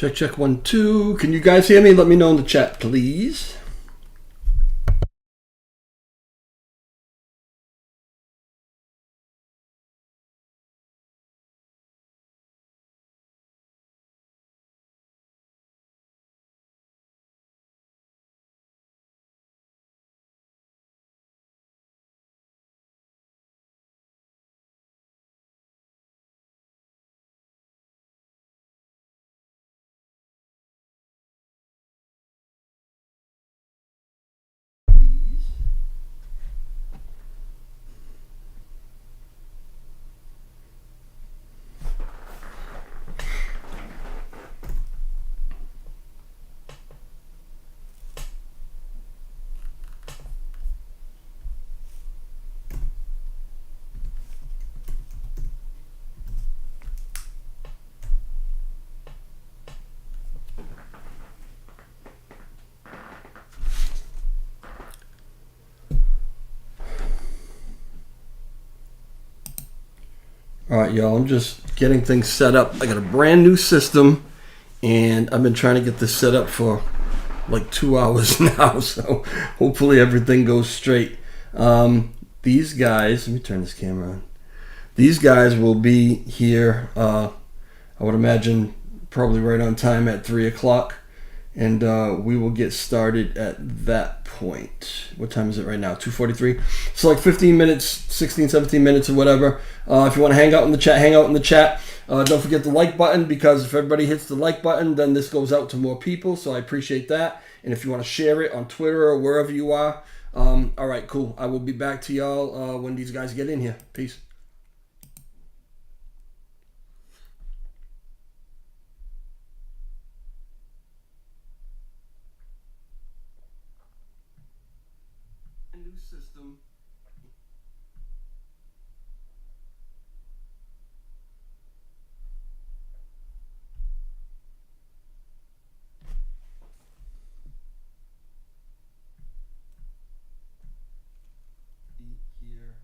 Check, check, 1, 2. Can you guys hear me? Let me know in the chat, please. All right, y'all, I'm just getting things set up. I got a brand new system, and I've been trying to get this set up for like 2 hours now, so hopefully everything goes straight. These guys, let me turn this camera on. These guys will be here, I would imagine, probably right on time at 3 o'clock, and we will get started at that point. What time is it right now? 2:43. So like 15 minutes, 16, 17 minutes or whatever. If you want to hang out in the chat, hang out in the chat. Don't forget the like button, because if everybody hits the like button, then this goes out to more people, so I appreciate that. And if you want to share it on Twitter or wherever you are. All right, cool. I will be back to y'all when these guys get in here. Peace. New system. Here.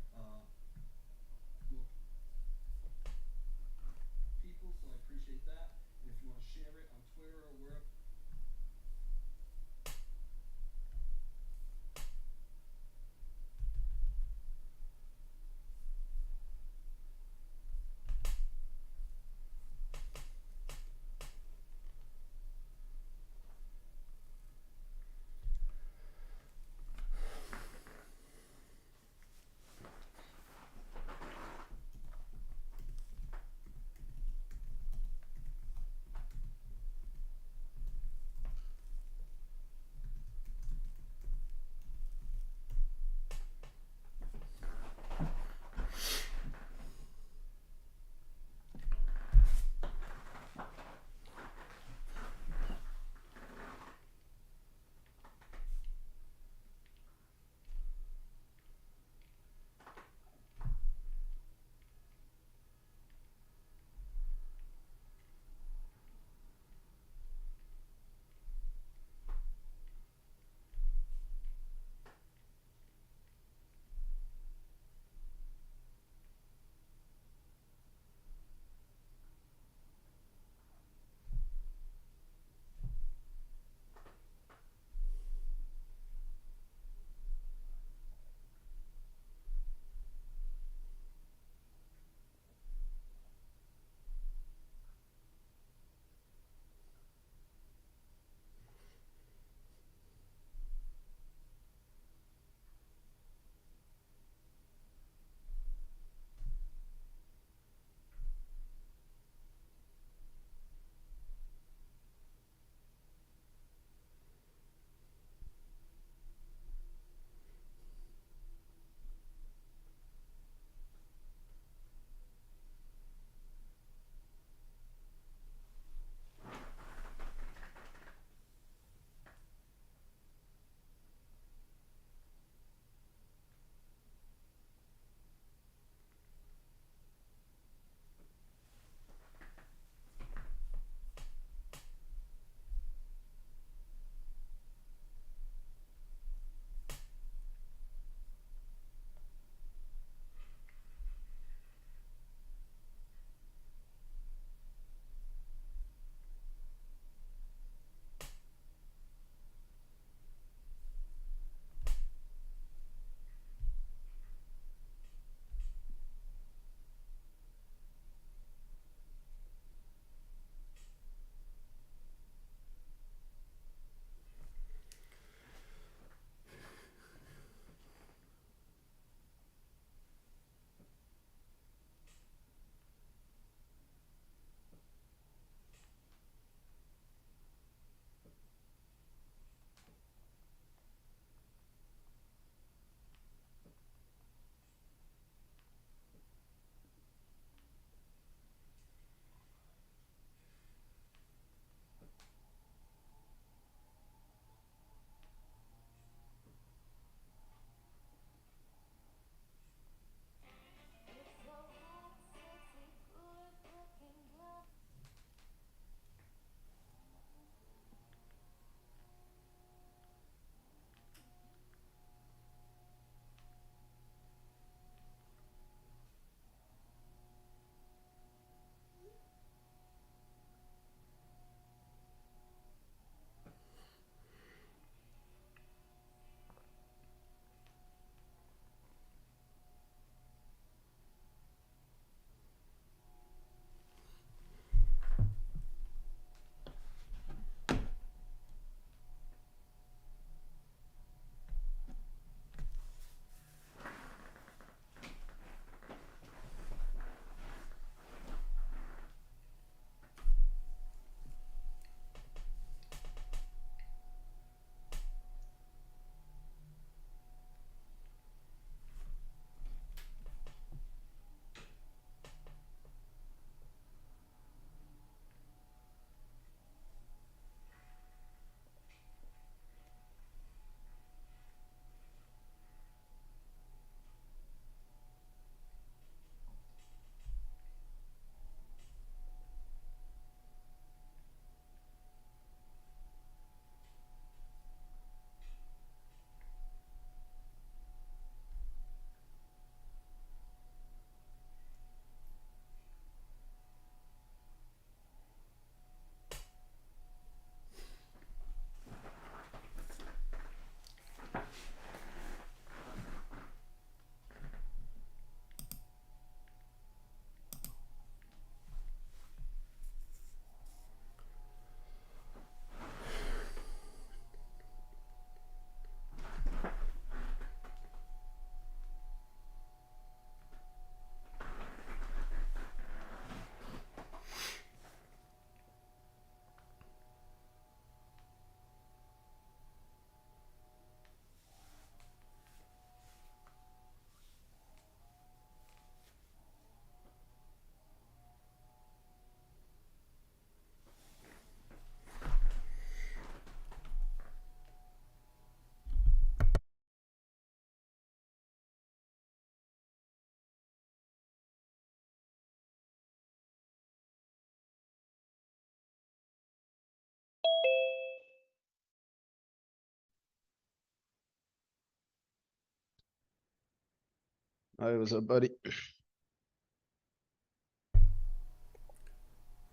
Hi, what's up, buddy?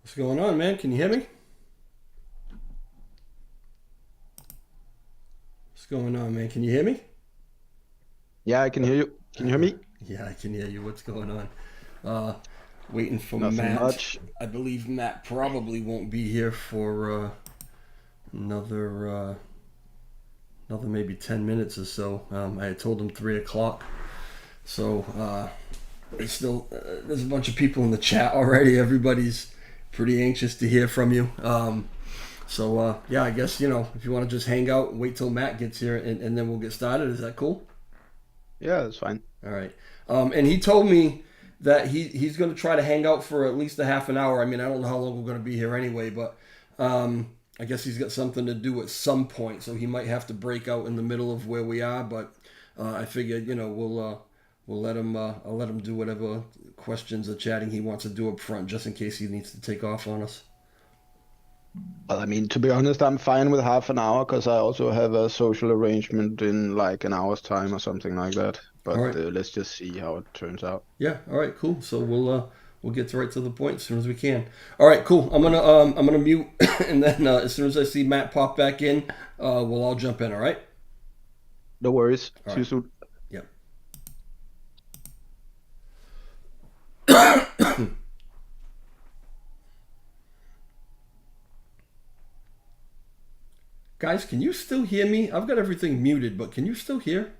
What's going on, man? Can you hear me? What's going on, man? Can you hear me? Yeah, I can hear you. Can you hear me? Yeah, I can hear you. What's going on? Uh, Waiting for Nothing Matt. much. I believe Matt probably won't be here for another another maybe 10 minutes or so. I had told him 3 o'clock, so it's still there's a bunch of people in the chat already. Everybody's pretty anxious to hear from you. Yeah, I guess if you want to just hang out and wait till Matt gets here, and then we'll get started. Is that cool? Yeah, that's fine. All right. And he told me that he's going to try to hang out for at least a half an hour. I mean, I don't know how long we're going to be here anyway, but I guess he's got something to do at some point, so he might have to break out in the middle of where we are. But I figured, we'll let him. I'll let him do whatever questions or chatting he wants to do up front, just in case he needs to take off on us. Well, I mean, to be honest, I'm fine with half an hour because I also have a social arrangement in like an hour's time or something like that. All But right. let's just see how it turns out. Yeah. All right. Cool. So we'll get right to the point as soon as we can. All right. Cool. I'm gonna mute, and then as soon as I see Matt pop back in, we'll all jump in. All right. No worries. All See you right. soon. Yep. Guys, can you still hear me? I've got everything muted, but can you still hear?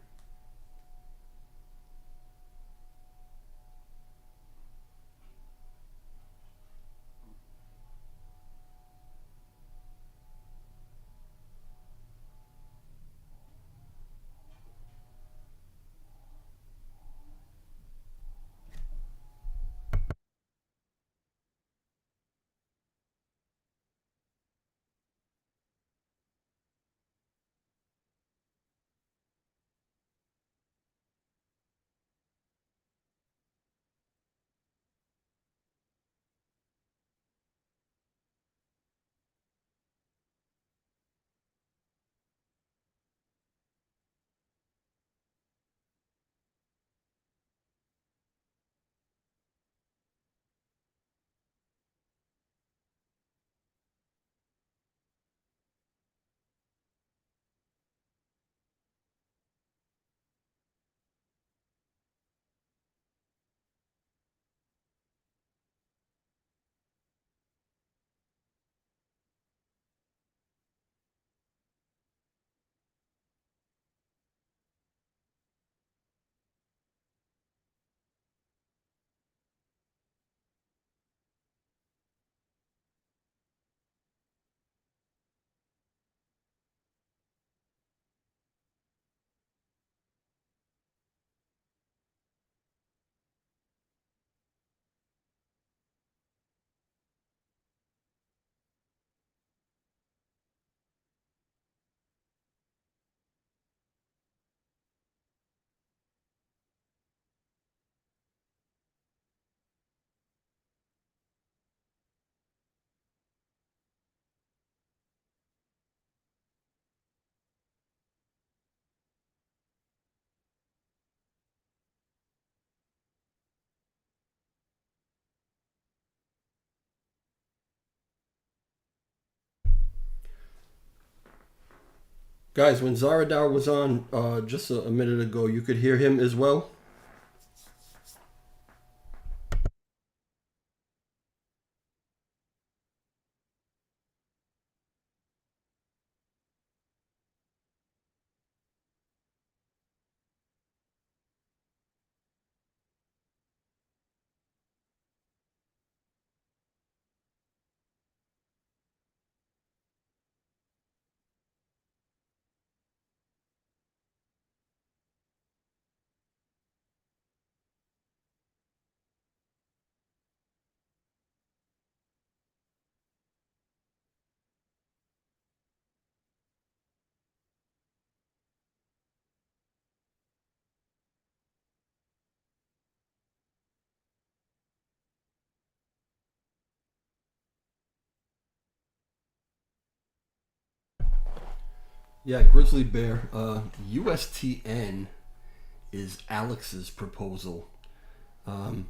Guys, when Zaradar was on just a minute ago, you could hear him as well. Yeah, Grizzly Bear. USTN is Alex's proposal. Um,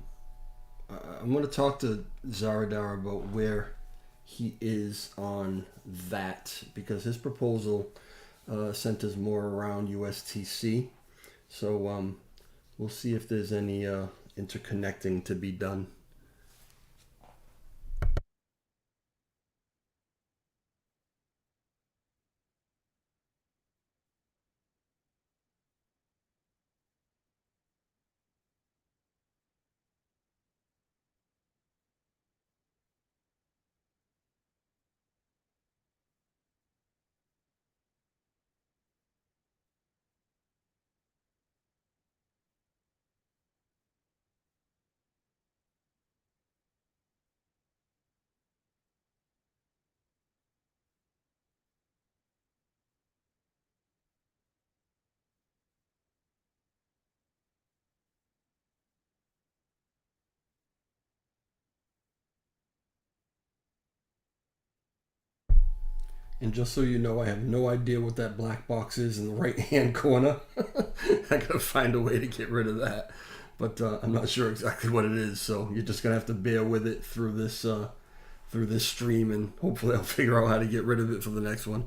I'm going to talk to Zaradar about where he is on that because his proposal centers more around USTC. So we'll see if there's any interconnecting to be done. And just so you know, I have no idea what that black box is in the right hand corner. I gotta find a way to get rid of that. But I'm not sure exactly what it is, so you're just gonna have to bear with it through this stream, and hopefully I'll figure out how to get rid of it for the next one.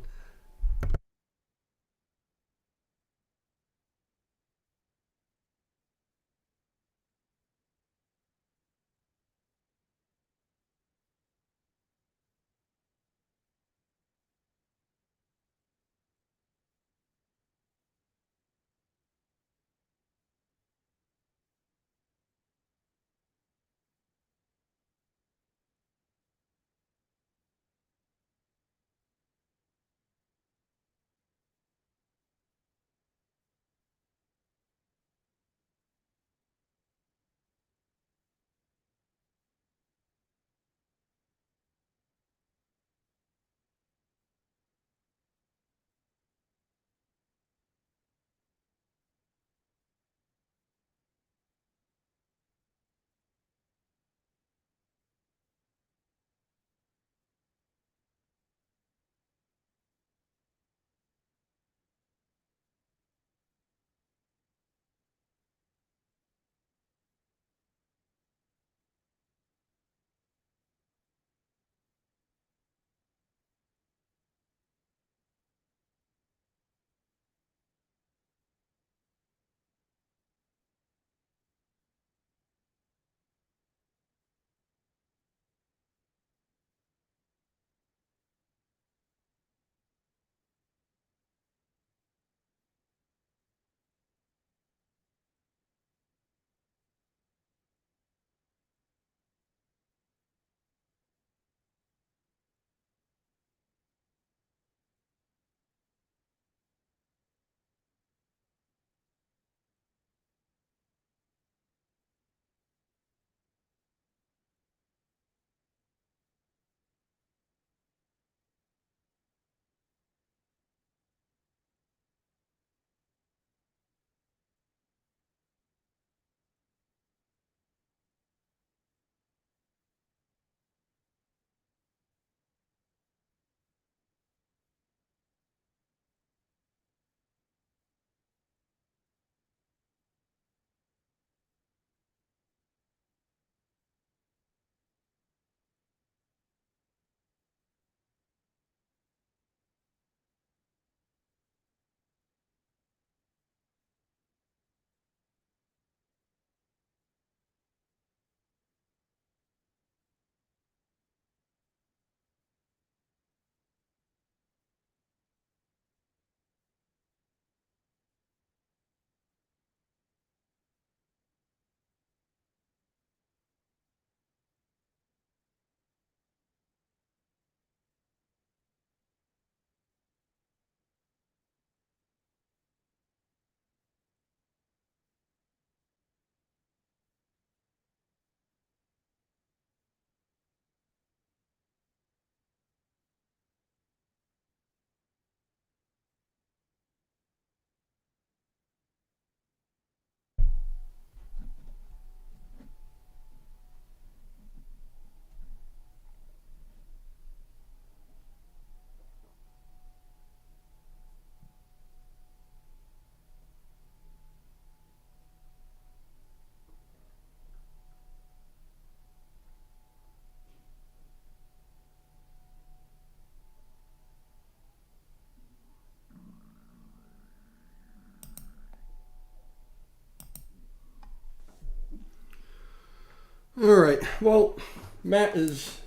All right. Well, Matt is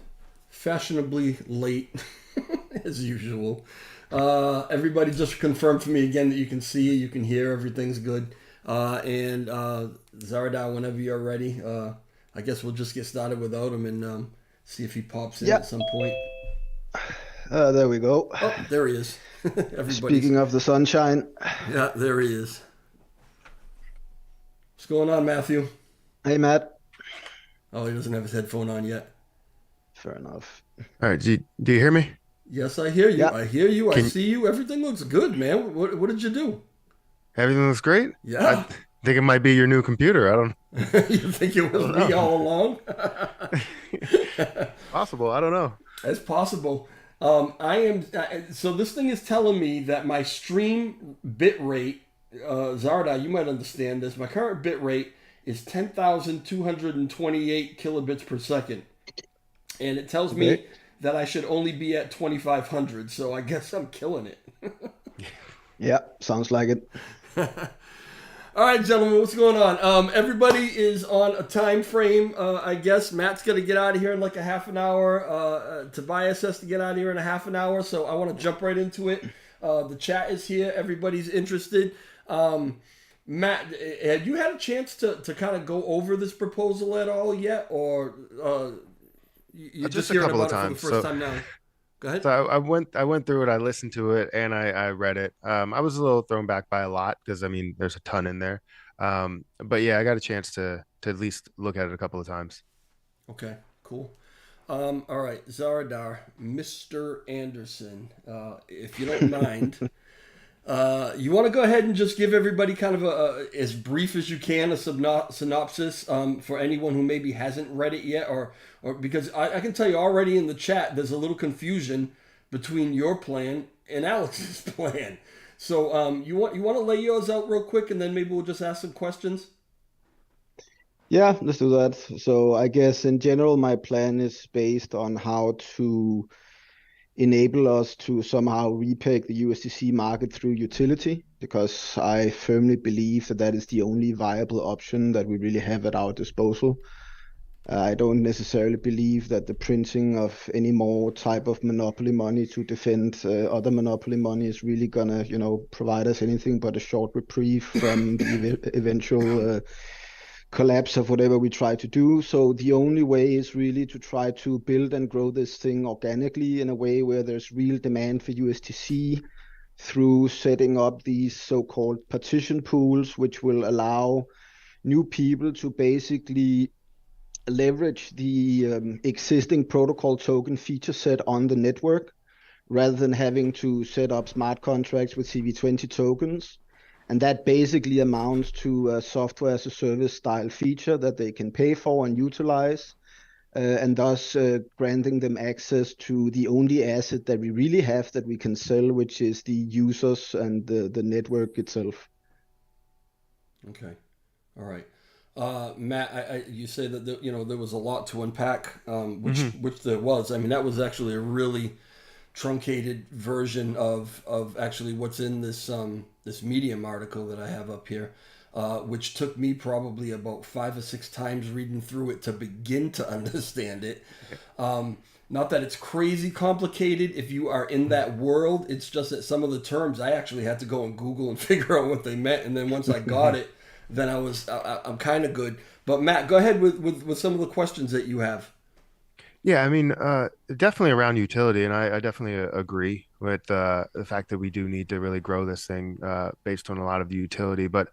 fashionably late, as usual. Everybody just confirmed for me again that you can see, you can hear, everything's good. And Zaradar, whenever you're ready, I guess we'll just get started without him and see if he pops in Yeah, at some point. there we go. Oh, there he is. Everybody's. Speaking of the sunshine, Yeah, there he is. What's going on, Matthew? hey Matt. Oh, he doesn't have his headphone on yet. Fair enough. All right, do you hear me? Yes, I hear you. Yeah, I hear you. I Can see you. Everything looks good, man. What did you do? Everything looks great? I Yeah. think it might be your new computer. You think it I was don't me know. all along? Possible. I don't know. It's possible. I am. So this thing is telling me that my stream bit rate, Zarda, you might understand this. My current bit rate is 10,228 kilobits per second, and it tells me okay. that I should only be at 2,500. So I guess I'm killing it. Yeah, sounds like it. All right, gentlemen, what's going on? Everybody is on a time frame. I guess Matt's going to get out of here in like a half an hour. Tobias has to get out of here in a half an hour. So I want to jump right into it. The chat is here. Everybody's interested. Matt, have you had a chance to kind of go over this proposal at all yet? Or you're just Just a hearing couple of about it for the times. first time now? Go ahead. So I went through it. I listened to it, and I read it. I was a little thrown back by a lot because I mean, there's a ton in there. But yeah, I got a chance to at least look at it a couple of times. Okay, cool. All right, Zaradar, Mr. Andersen, if you don't mind, you want to go ahead and just give everybody kind of as brief as you can, a synopsis for anyone who maybe hasn't read it yet, or because I can tell you already in the chat, there's a little confusion between your plan and Alex's plan. So you want to lay yours out real quick, and then maybe we'll just ask some questions. Yeah, let's do that. So I guess in general, my plan is based on how to enable us to somehow repeg the USDC market through utility, because I firmly believe that that is the only viable option that we really have at our disposal. I don't necessarily believe that the printing of any more type of monopoly money to defend other monopoly money is really gonna, provide us anything but a short reprieve from the eventual collapse of whatever we try to do. So the only way is really to try to build and grow this thing organically in a way where there's real demand for USTC through setting up these so-called partition pools, which will allow new people to basically leverage the existing protocol token feature set on the network rather than having to set up smart contracts with CV20 tokens. And that basically amounts to a software as a service style feature that they can pay for and utilize, and thus granting them access to the only asset that we really have that we can sell, which is the users and the network itself. Okay. All right. Matt, you say that there was a lot to unpack, which there was. I mean, that was actually a really truncated version of actually what's in this Medium article that I have up here, which took me probably about 5 or 6 times reading through it to begin to understand it. Not that it's crazy complicated if you are in that world. It's just that some of the terms I actually had to go and Google and figure out what they meant, and then once I got it, then I'm kind of good. But Matt, go ahead with some of the questions that you have. Yeah, I mean, definitely around utility, and I definitely agree with the fact that we do need to really grow this thing based on a lot of the utility. But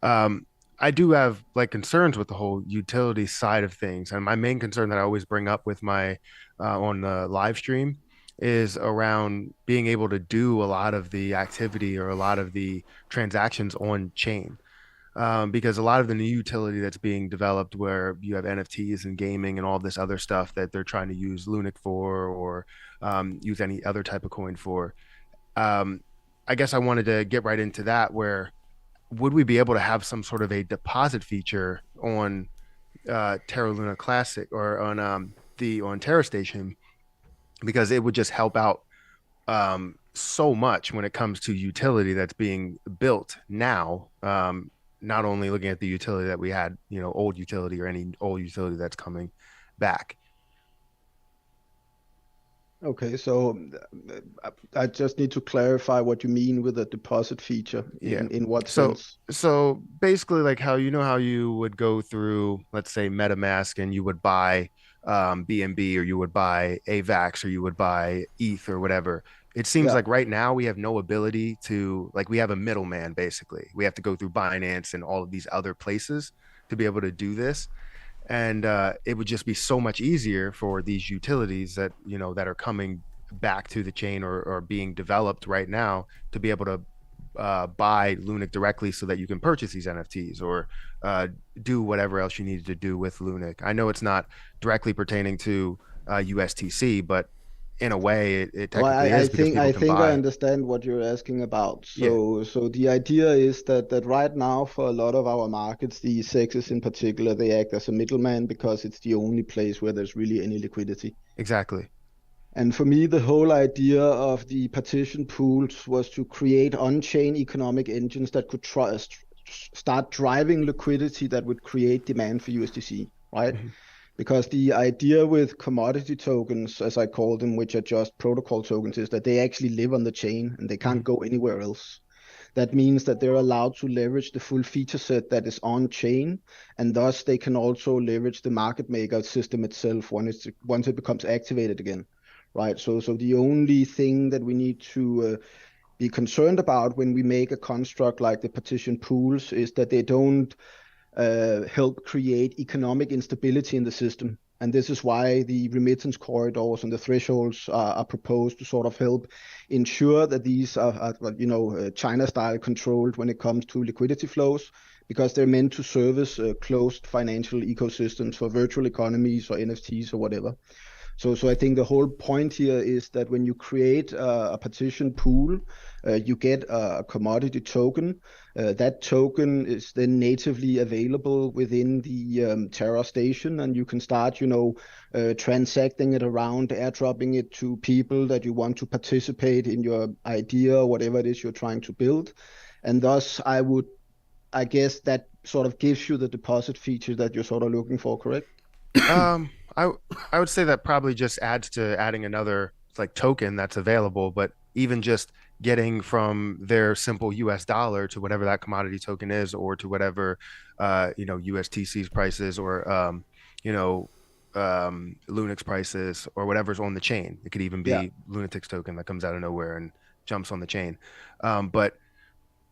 I do have like concerns with the whole utility side of things, and my main concern that I always bring up with my on the live stream is around being able to do a lot of the activity or a lot of the transactions on chain because a lot of the new utility that's being developed, where you have NFTs and gaming and all this other stuff that they're trying to use Lunic for or use any other type of coin for. Um, I guess I wanted to get right into that. Where would we be able to have some sort of a deposit feature on Terra Luna Classic or on the on Terra Station, because it would just help out so much when it comes to utility that's being built now. not only looking at the utility that we had, old utility or any old utility that's coming back. Okay, so I just need to clarify what you mean with a deposit feature. Yeah. In what So sense? so basically like how you would go through, let's say MetaMask, and you would buy BNB, or you would buy AVAX, or you would buy ETH or whatever. It seems Yeah. like right now we have no ability to, like, we have a middleman basically. We have to go through Binance and all of these other places to be able to do this. And it would just be so much easier for these utilities that, that are coming back to the chain, or being developed right now, to be able to buy Lunic directly, so that you can purchase these NFTs, or uh, do whatever else you needed to do with Lunic. I know it's not directly pertaining to USTC, but in a way it Well, technically is, because people I can think I buy. understand what you're asking about. Yeah, So the idea is that right now for a lot of our markets, the sexes in particular, they act as a middleman because it's the only place where there's really any liquidity. exactly. And for me, the whole idea of the partition pools was to create on-chain economic engines that could start driving liquidity that would create demand for USDC, right? Mhm. Because the idea with commodity tokens, as I call them, which are just protocol tokens, is that they actually live on the chain and they can't Mhm. go anywhere else. That means that they're allowed to leverage the full feature set that is on chain, and thus they can also leverage the market maker system itself once it becomes activated again, right? So the only thing that we need to be concerned about when we make a construct like the partition pools is that they don't help create economic instability in the system. And this is why the remittance corridors and the thresholds are proposed to sort of help ensure that these are China style controlled when it comes to liquidity flows, because they're meant to service closed financial ecosystems for virtual economies or NFTs or whatever. So I think the whole point here is that when you create a partition pool, you get a commodity token. That token is then natively available within the Terra station, and you can start, transacting it around, airdropping it to people that you want to participate in your idea or whatever it is you're trying to build. And thus, I guess that sort of gives you the deposit feature that you're sort of looking for, correct? Um, I I would say that probably just adds to adding another, like, token that's available, but even just getting from their simple US dollar to whatever that commodity token is, or to whatever USTC's prices, or you know Lunix prices, or whatever's on the chain. It could even Yeah. be Lunatics token that comes out of nowhere and jumps on the chain. But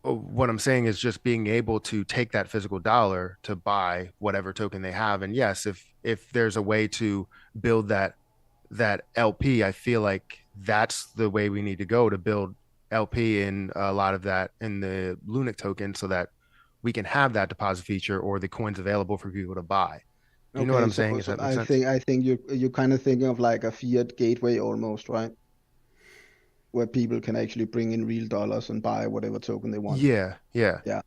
what I'm saying is just being able to take that physical dollar to buy whatever token they have. And yes, if there's a way to build that LP, I feel like that's the way we need to go, to build LP in a lot of that in the Lunic token, so that we can have that deposit feature, or the coins available for people to buy. Do you know what Okay, I'm so saying? Does so that make sense? I think you're kind of thinking of like a fiat gateway almost, right? Where people can actually bring in real dollars and buy whatever token they want. Yeah, yeah. Yeah.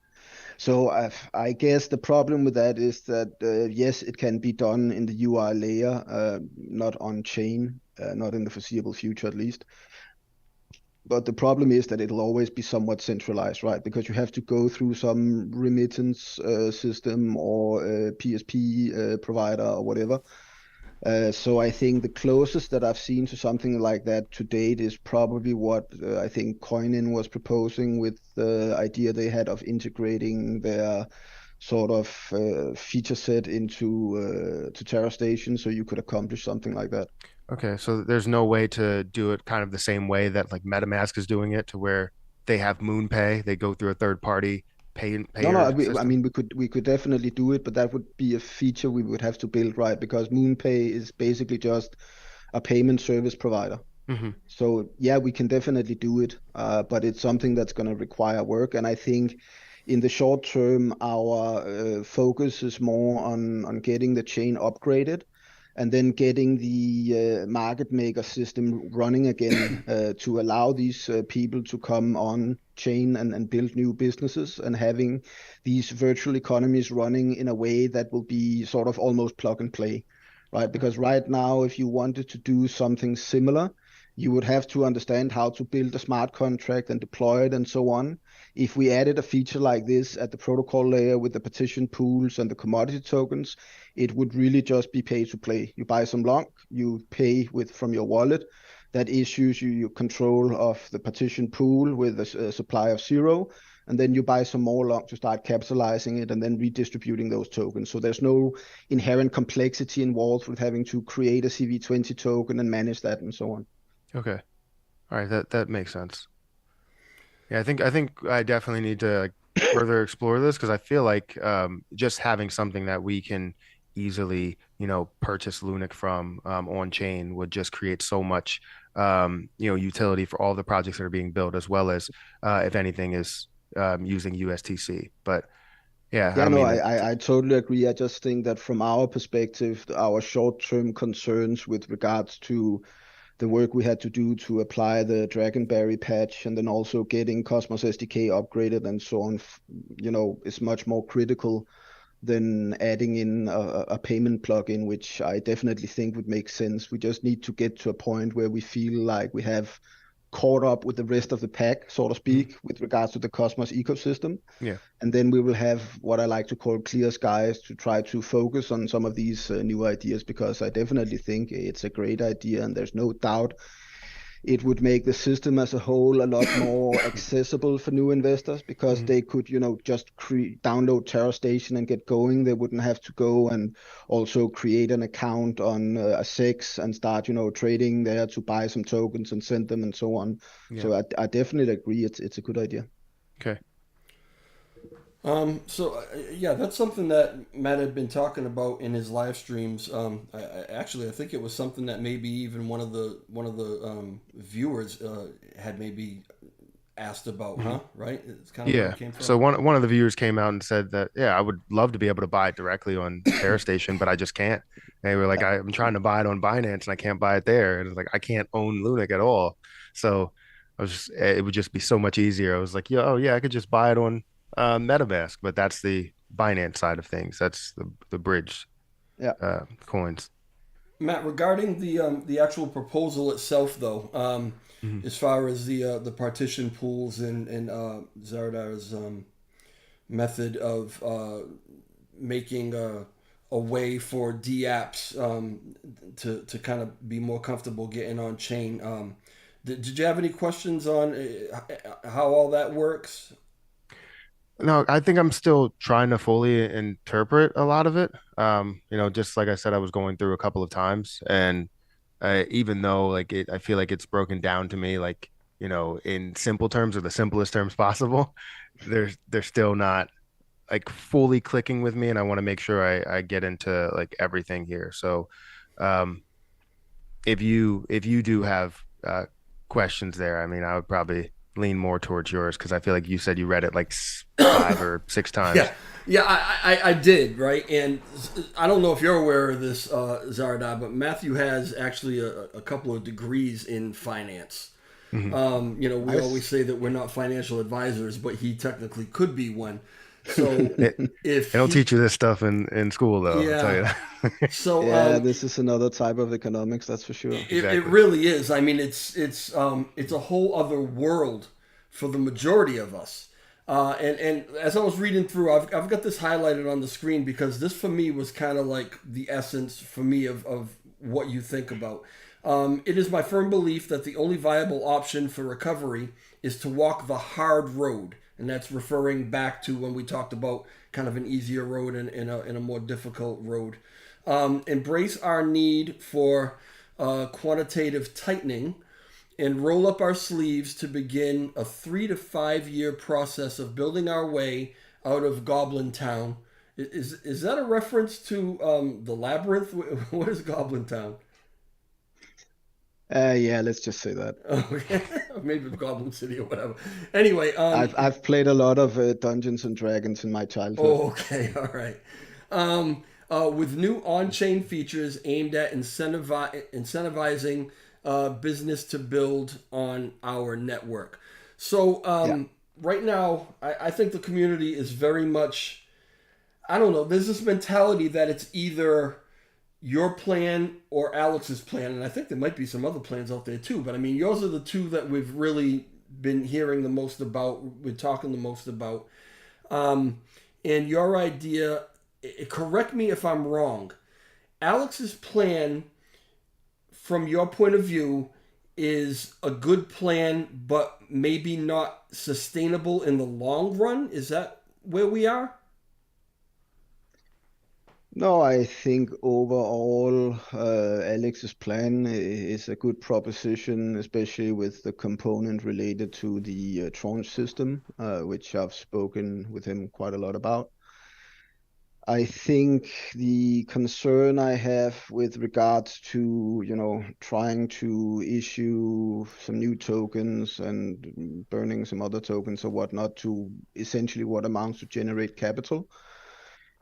So I guess the problem with that is that yes, it can be done in the UI layer, not on chain, not in the foreseeable future at least. But the problem is that it'll always be somewhat centralized, right? Because you have to go through some remittance system or PSP provider or whatever. So I think the closest that I've seen to something like that to date is probably what I think Coinin was proposing, with the idea they had of integrating their sort of feature set into to Terra Station, so you could accomplish something like that. Okay, so there's no way to do it kind of the same way that, like, MetaMask is doing it, to where they have MoonPay, they go through a third party No, no, payer I system. mean we could definitely do it, but that would be a feature we would have to build, right? Because MoonPay is basically just a payment service provider. Hmm. So yeah, we can definitely do it, but it's something that's going to require work. And I think in the short term, our focus is more on getting the chain upgraded, and then getting the market maker system running again to allow these people to come on chain and build new businesses, and having these virtual economies running in a way that will be sort of almost plug and play, right? Because right now, if you wanted to do something similar, You would have to understand how to build a smart contract and deploy it and so on. If we added a feature like this at the protocol layer with the partition pools and the commodity tokens, it would really just be pay to play. You buy some long, you pay with from your wallet. That issues you control of the partition pool with a supply of zero, and then you buy some more long to start capitalizing it and then redistributing those tokens. So there's no inherent complexity involved with having to create a CV20 token and manage that and so on. Okay. All right. That makes sense. Yeah, I think I definitely need to like, further explore this because I feel like just having something that we can easily, purchase Lunic from on chain would just create so much, utility for all the projects that are being built, as well as if anything is using USTC. But yeah, I Yeah, no, mean, I totally agree. I just think that from our perspective, our short-term concerns with regards to the work we had to do to apply the Dragonberry patch and then also getting Cosmos SDK upgraded and so on, is much more critical than adding in a payment plugin, which I definitely think would make sense. We just need to get to a point where we feel like we have caught up with the rest of the pack, so to mhm, speak, with regards to the Cosmos ecosystem. yeah. And then we will have what I like to call clear skies to try to focus on some of these new ideas, because I definitely think it's a great idea. And there's no doubt it would make the system as a whole a lot more accessible for new investors, because Mhm, they could, just download Terra Station and get going. They wouldn't have to go and also create an account on a SEX and start, trading there to buy some tokens and send them and so on. yeah. So I definitely agree. It's a good idea. Okay. Yeah, that's something that Matt had been talking about in his live streams. I think it was something that maybe even one of the viewers had maybe asked about, Mhm. huh? Right? It's kind of where Yeah. it came from. So one of the viewers came out and said that, yeah, I would love to be able to buy it directly on Terra Station, but I just can't. And they were like, Yeah. I'm trying to buy it on Binance and I can't buy it there. And it's like I can't own Lunic at all. So it would just be so much easier. I was like, oh yeah, I could just buy it on MetaMask, but that's the Binance side of things. That's the bridge Yeah. coins. Matt, regarding the actual proposal itself, though, Mhm. as far as the partition pools and Zaradar's method of making a way for DApps to kind of be more comfortable getting on chain. Did you have any questions on how all that works? No, I think I'm still trying to fully interpret a lot of it. Just like I said, I was going through a couple of times, and even though like I feel like it's broken down to me like in simple terms or the simplest terms possible. They're still not like fully clicking with me, and I want to make sure I get into like everything here. So, um, if you do have questions there, I mean, I would probably lean more towards yours because I feel like you said you read it like 5 or 6 Yeah, times. yeah, I did, right? And I don't know if you're aware of this, Zaradar, but Matthew has actually a couple of degrees in finance. Mhm. We always Nice. say that we're not financial advisors, but he technically could be one. So They, if they don't he, teach you this stuff in school, though. I'll tell yeah, you that. so Yeah, this is another type of economics, that's for sure. it Exactly. really is. I mean, it's a whole other world for the majority of us. And as I was reading through, I've got this highlighted on the screen because this for me was kind of like the essence for me of what you think about. It is my firm belief that the only viable option for recovery is to walk the hard road. And that's referring back to when we talked about kind of an easier road and a more difficult road. Embrace our need for quantitative tightening and roll up our sleeves to begin a 3 to 5 year process of building our way out of Goblin Town. Is that a reference to the labyrinth? What is Goblin Town? Yeah, let's just say that. Okay. Maybe Goblin City or whatever. Anyway, I've played a lot of Dungeons and Dragons in my childhood. oh, okay, all right. With new on-chain features aimed at incentivizing business to build on our network. So Yeah. right now, I think the community is very much. I don't know. There's this mentality that it's either your plan or Alex's plan, and I think there might be some other plans out there too. But I mean, yours are the two that we've really been hearing the most about. We're talking the most about. Um, and your idea, correct me if I'm wrong. Alex's plan, from your point of view, is a good plan, but maybe not sustainable in the long run. Is that where we are? No, I think overall, Alex's plan is a good proposition, especially with the component related to the tranche system, which I've spoken with him quite a lot about. I think the concern I have with regards to, trying to issue some new tokens and burning some other tokens or whatnot to essentially what amounts to generate capital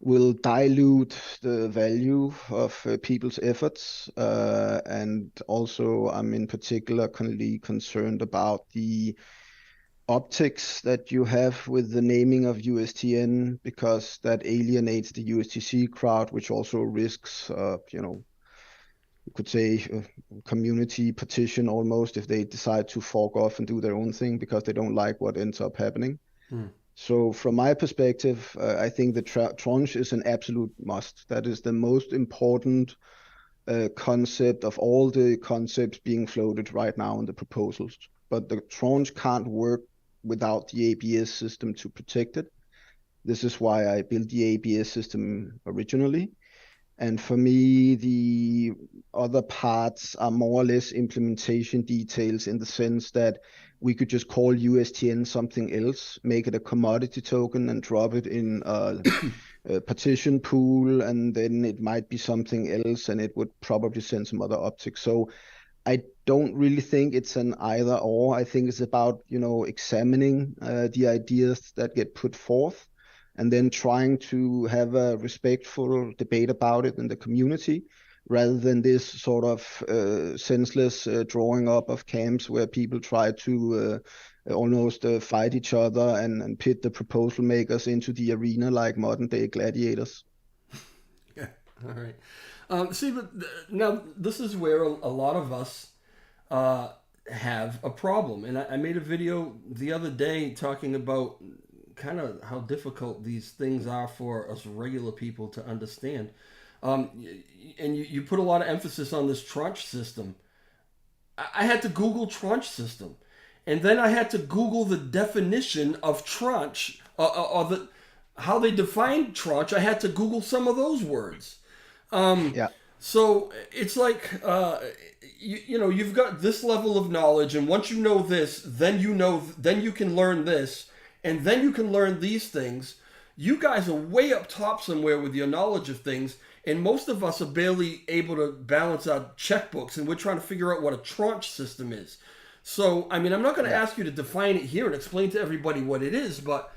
will dilute the value of people's efforts. And also, I'm in particular concerned about the optics that you have with the naming of USTN, because that alienates the USTC crowd, which also risks, you could say, community petition almost if they decide to fork off and do their own thing because they don't like what ends up happening. Hmm. So from my perspective, I think the tranche is an absolute must. That is the most important concept of all the concepts being floated right now in the proposals. But the tranche can't work without the ABS system to protect it. This is why I built the ABS system originally. And for me, the other parts are more or less implementation details, in the sense that we could just call USTN something else, make it a commodity token and drop it in a partition pool, and then it might be something else and it would probably send some other optics. So I don't really think it's an either or. I think it's about, examining the ideas that get put forth and then trying to have a respectful debate about it in the community, rather than this sort of senseless drawing up of camps where people try to almost fight each other and pit the proposal makers into the arena like modern day gladiators. Yeah. All right. See, but now this is where a lot of us uh, have a problem, and I made a video the other day talking about kind of how difficult these things are for us regular people to understand. Um, and you put a lot of emphasis on this tranche system. I had to Google tranche system, and then I had to Google the definition of tranche, or how they define tranche. I had to Google some of those words. Yeah. So it's like, you've got this level of knowledge, and once you know this, then you can learn this, and then you can learn these things. You guys are way up top somewhere with your knowledge of things, and most of us are barely able to balance our checkbooks, and we're trying to figure out what a tranche system is. So, I mean, I'm not going to Yeah. ask you to define it here and explain to everybody what it is, but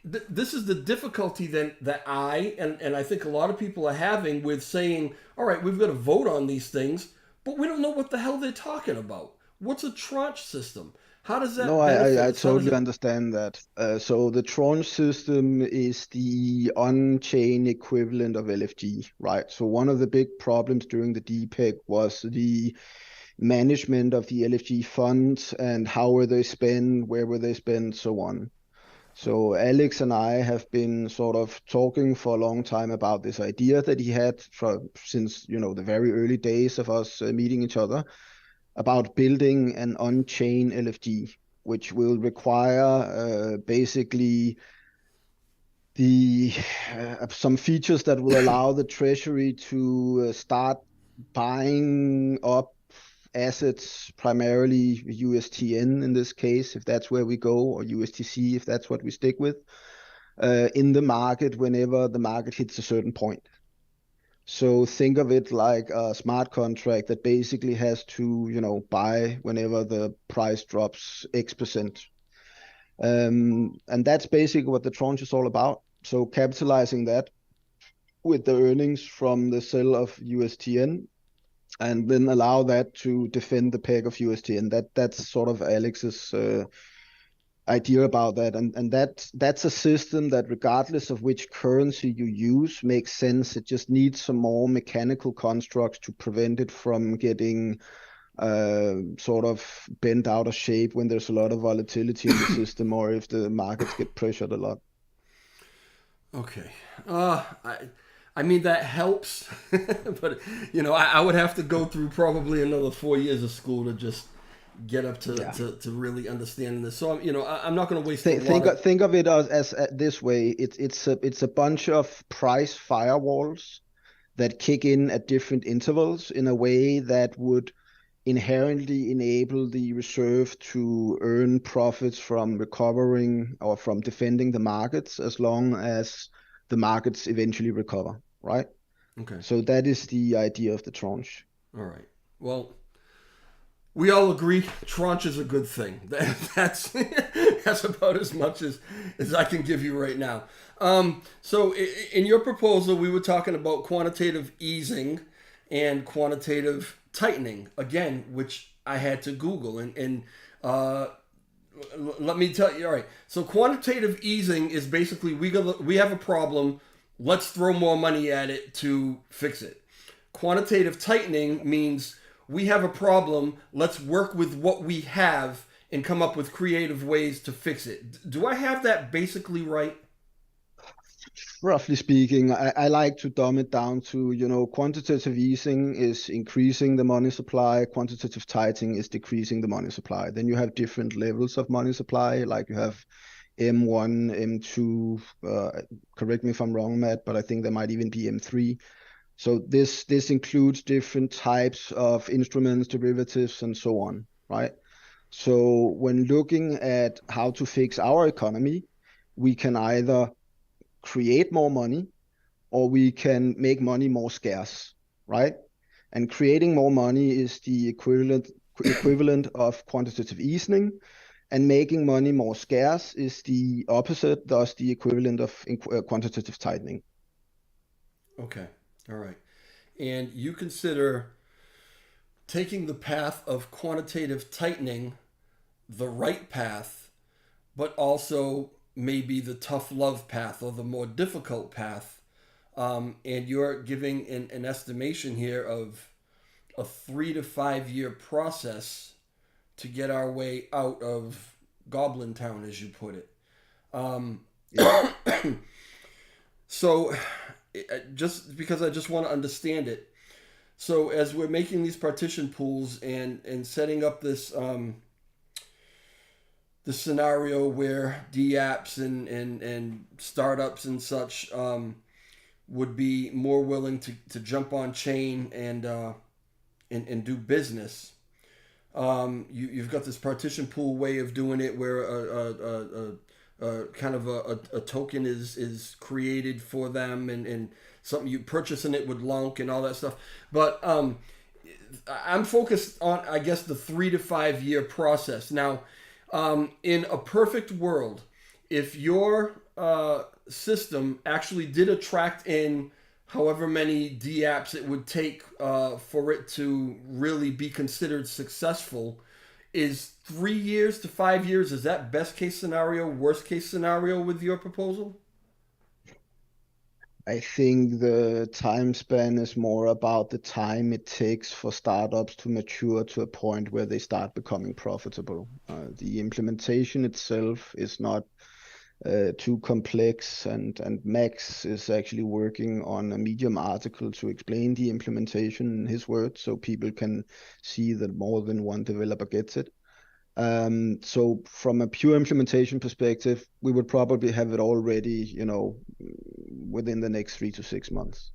this is the difficulty that and I think a lot of people are having with saying, all right, we've got to vote on these things, but we don't know what the hell they're talking about. What's a tranche system? How does No, that I benefit us? How does totally it? understand that. So the tranche system is the on-chain equivalent of LFG, right? So one of the big problems during the DPEG was the management of the LFG funds and how were they spent, where were they spent, so on. So Alex and I have been sort of talking for a long time about this idea that he had since, the very early days of us meeting each other, about building an on-chain LFG, which will require basically the some features that will allow the treasury to start buying up assets, primarily USTN in this case, if that's where we go, or USTC if that's what we stick with, in the market whenever the market hits a certain point. So think of it like a smart contract that basically has to, buy whenever the price drops X%. And that's basically what the tranche is all about. So capitalizing that with the earnings from the sale of USTN, and then allow that to defend the peg of USTN. That's sort of Alex's idea about that, and that's a system that regardless of which currency you use makes sense. It just needs some more mechanical constructs to prevent it from getting sort of bent out of shape when there's a lot of volatility in the system or if the markets get pressured a lot. Okay. I mean that helps, but I would have to go through probably another 4 years of school to just get up Yeah. to really understanding this. So I'm not going to waste a Think lot think of. think of it as this way. It's a bunch of price firewalls that kick in at different intervals in a way that would inherently enable the reserve to earn profits from recovering or from defending the markets as long as the markets eventually recover, right? Okay. So that is the idea of the tranche. All right. Well, we all agree tranche is a good thing. That's about as much as I can give you right now. So in your proposal, we were talking about quantitative easing and quantitative tightening again, which I had to Google and let me tell you. All right. So quantitative easing is basically we have a problem. Let's throw more money at it to fix it. Quantitative tightening means we have a problem. Let's work with what we have and come up with creative ways to fix it. Do I have that basically right? Roughly speaking, I like to dumb it down to, quantitative easing is increasing the money supply, quantitative tightening is decreasing the money supply. Then you have different levels of money supply, like you have M1, M2, correct me if I'm wrong, Matt, but I think there might even be M3. So this includes different types of instruments, derivatives, and so on, right? So when looking at how to fix our economy, we can either create more money or we can make money more scarce, right? And creating more money is the equivalent of quantitative easing, and making money more scarce is the opposite, thus the equivalent of quantitative tightening. Okay. All right. And you consider taking the path of quantitative tightening the right path, but also maybe the tough love path or the more difficult path. And you're giving an estimation here of a 3 to 5 year process to get our way out of Goblin Town, as you put it. Um, Yeah. so, just because I just want to understand it. So, as we're making these partition pools and setting up this scenario where DApps and startups and such would be more willing to jump on chain and do business. You've got this partition pool way of doing it where a kind of a token is created for them and something you purchasing it with Lunk and all that stuff. But I'm focused on, I guess, the 3 to 5 year process. Now, in a perfect world, if your system actually did attract in however many DApps it would take for it to really be considered successful, is 3 years to 5 years, is that best case scenario, worst case scenario with your proposal? I think the time span is more about the time it takes for startups to mature to a point where they start becoming profitable. The implementation itself is not too complex, and Max is actually working on a Medium article to explain the implementation in his words, so people can see that more than one developer gets it. So from a pure implementation perspective, we would probably have it all ready, within the next 3 to 6 months.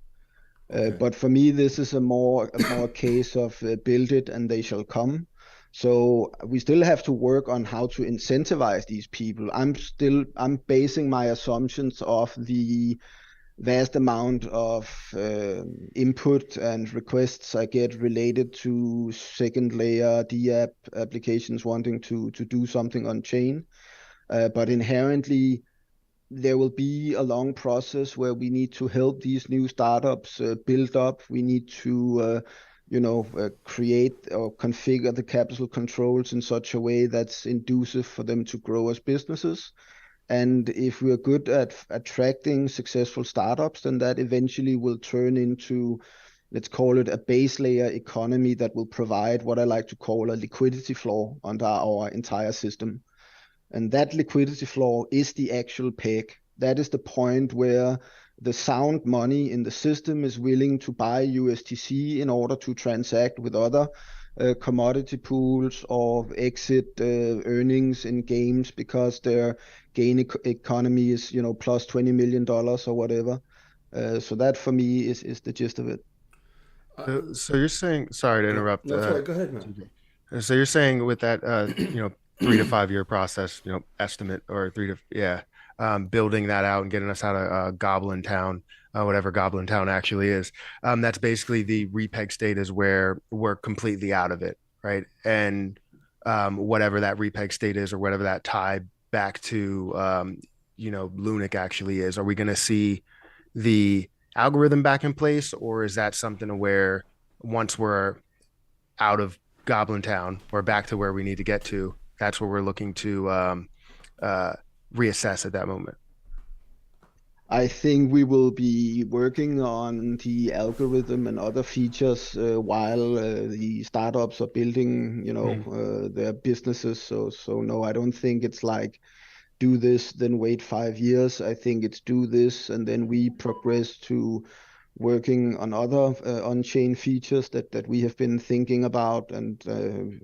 Okay. But for me, this is a more case of build it and they shall come. So we still have to work on how to incentivize these people. I'm basing my assumptions off the vast amount of input and requests I get related to second layer DApp applications wanting to do something on chain. But inherently, there will be a long process where we need to help these new startups build up. We need to create or configure the capital controls in such a way that's inducive for them to grow as businesses. And if we are good at attracting successful startups, then that eventually will turn into, let's call it, a base layer economy that will provide what I like to call a liquidity floor under our entire system. And that liquidity floor is the actual peg. That is the point where the sound money in the system is willing to buy USTC in order to transact with other commodity pools or exit earnings in games because their gain economy is, plus $20 million or whatever. So that for me is the gist of it. Uh, So you're saying, sorry to yeah, interrupt, that's right. Go ahead, man. TJ. So you're saying with that, 3 to 5 year process, estimate or yeah, building that out and getting us out of Goblin Town, whatever Goblin Town actually is. That's basically the repeg state is where we're completely out of it, right? And whatever that repeg state is or whatever that tie back to, Lunic actually is, are we going to see the algorithm back in place, or is that something where once we're out of Goblin Town or back to where we need to get to, that's where we're looking to uh, reassess at that moment? I think we will be working on the algorithm and other features while the startups are building, Mhm. their businesses. So no, I don't think it's like do this, then wait 5 years. I think it's do this, and then we progress to working on other on-chain features that we have been thinking about and,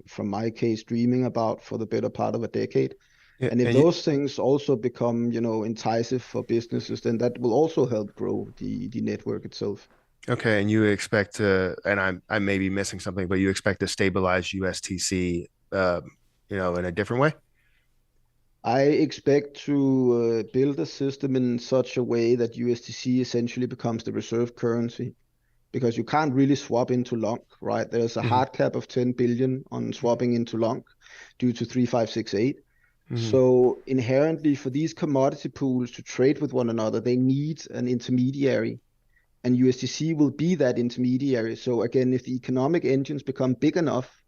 from my case, dreaming about for the better part of a decade. Yeah, And if and you, those things also become, enticing for businesses, then that will also help grow the network itself. okay, and you expect to, and I may be missing something, but you expect to stabilize USTC, in a different way? I expect to build a system in such a way that USDC essentially becomes the reserve currency because you can't really swap into long, right? There's a Hmm. hard cap of 10 billion on swapping into long due to 3568. Hmm. So inherently for these commodity pools to trade with one another, they need an intermediary, and USDC will be that intermediary. So again, if the economic engines become big enough,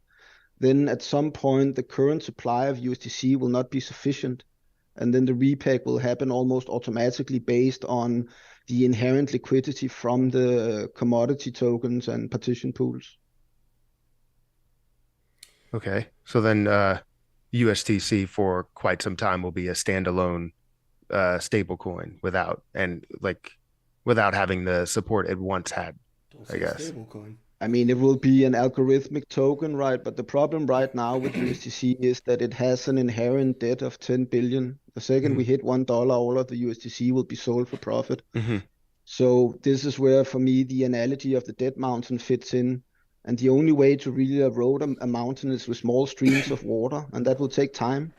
then at some point the current supply of USDC will not be sufficient. And then the repeg will happen almost automatically based on the inherent liquidity from the commodity tokens and partition pools. Okay, so then USTC for quite some time will be a standalone stable coin without having the support it once had, Don't I say guess. stablecoin. I mean, it will be an algorithmic token, right? But the problem right now with USDC is that it has an inherent debt of 10 billion. The second we Hmm. hit $1, all of the USDC will be sold for profit. Hmm. So this is where, for me, the analogy of the dead mountain fits in. And the only way to really erode a mountain is with small streams of water, and that will take time.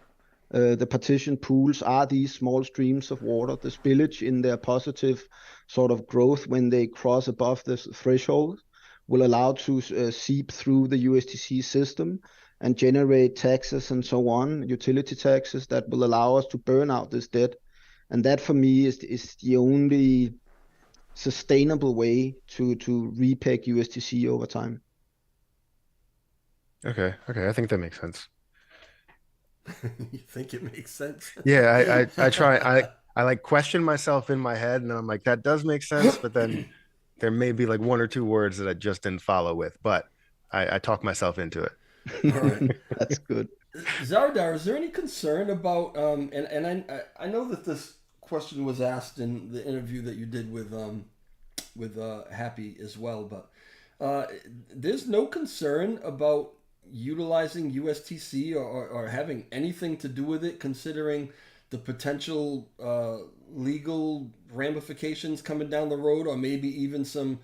The partition pools are these small streams of water. The spillage in their positive sort of growth when they cross above this threshold will allow to seep through the USTC system and generate taxes and so on, utility taxes that will allow us to burn out this debt. And that for me is the only sustainable way to repeg USTC over time. Okay, okay, I think that makes sense. You think it makes sense? Yeah, I try I like question myself in my head, and I'm like, that does make sense, but then there may be like one or two words that I just didn't follow with, but I talk myself into it. All right. That's good. Zaradar, is there any concern about and I know that this question was asked in the interview that you did with Happy as well, but there's no concern about utilizing USTC or having anything to do with it, considering the potential legal ramifications coming down the road, or maybe even some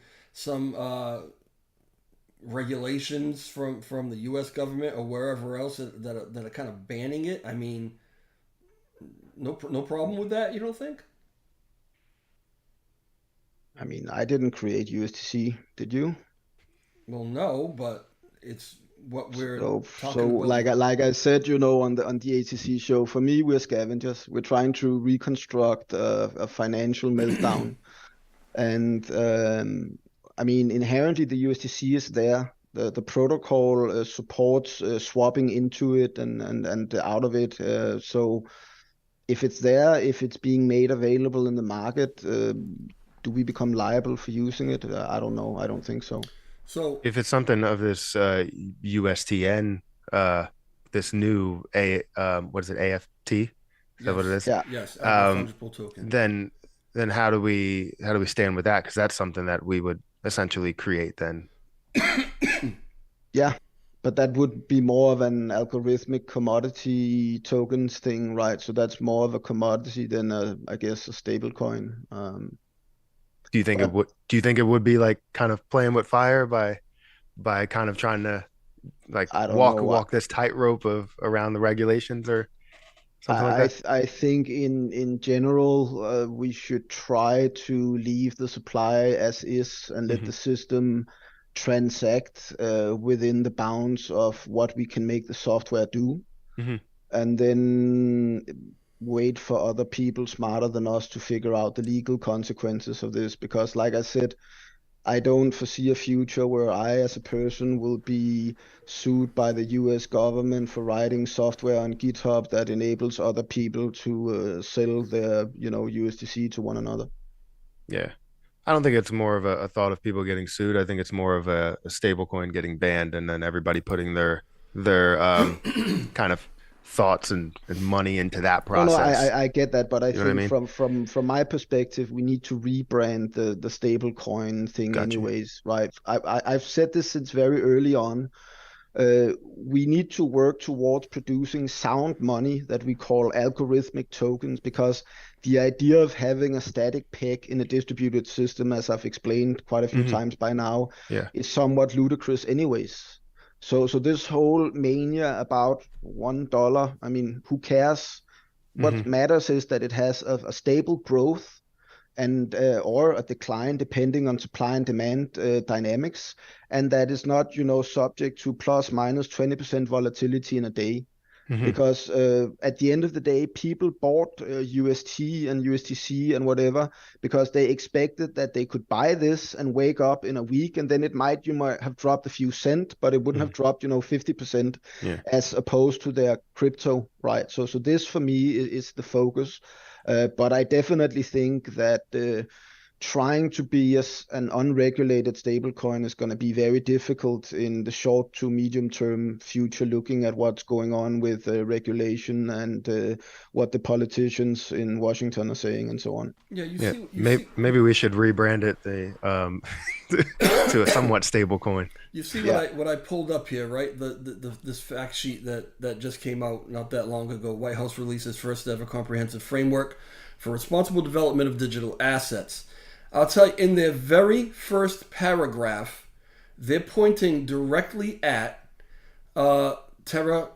regulations from the U.S. government or wherever else that are kind of banning it. I mean, no problem with that. You don't think? I mean, I didn't create USTC, did you? Well, no, but it's what we're So talking about. like I said, on the ATC show, for me, we're scavengers. We're trying to reconstruct a financial meltdown, and I mean, inherently the USDC is there. The protocol supports swapping into it and out of it. So if it's there, if it's being made available in the market, do we become liable for using it? I don't know. I don't think so. So If it's something of this USTN, uh, this new what is it, AFT? Is that what it yes, is? Yeah. yes, algo Um, fungible token. then then how do we stand with that? Because that's something that we would essentially create then. Yeah, but that would be more of an algorithmic commodity tokens thing, right? So that's more of a commodity than I guess, a stable coin. But Do you think it would be like kind of playing with fire by kind of trying to like I don't walk know. walk this tightrope of around the regulations or something like that? I think in general, we should try to leave the supply as is and let Hmm. the system transact within the bounds of what we can make the software do, Hmm. and then wait for other people smarter than us to figure out the legal consequences of this. Because, like I said, I don't foresee a future where I, as a person, will be sued by the US government for writing software on GitHub that enables other people to sell their, USDC to one another. Yeah. I don't think it's more of a thought of people getting sued. I think it's more of a stable coin getting banned and then everybody putting their kind of thoughts and money into that No, no, process. I get that, but I You know what I think mean? from my perspective, we need to rebrand the stable coin thing Got you. anyways, right? I've said this since very early on. We need to work towards producing sound money that we call algorithmic tokens, because the idea of having a static peg in a distributed system, as I've explained quite a few Hmm. times by now, Yeah. is somewhat ludicrous anyways. So this whole mania about $1, I mean, who cares? Hmm. What matters is that it has a stable growth and or a decline depending on supply and demand dynamics, and that is not, subject to plus minus 20% volatility in a day. Hmm. Because at the end of the day, people bought UST and USTC and whatever because they expected that they could buy this and wake up in a week, and then you might have dropped a few cents, but it wouldn't have Hmm. dropped, 50%, Yeah. as opposed to their crypto, right? So this for me is the focus. But I definitely think that trying to be an unregulated stablecoin is going to be very difficult in the short to medium term future, looking at what's going on with regulation and what the politicians in Washington are saying and so on. Yeah, you Yeah. see, you Maybe see, maybe we should rebrand it the to a somewhat stable coin. you see Yeah. what I pulled up here, right? The this fact sheet that just came out not that long ago. White House releases first ever comprehensive framework for responsible development of digital assets. I'll tell you, in their very first paragraph, they're pointing directly at uh, Terra,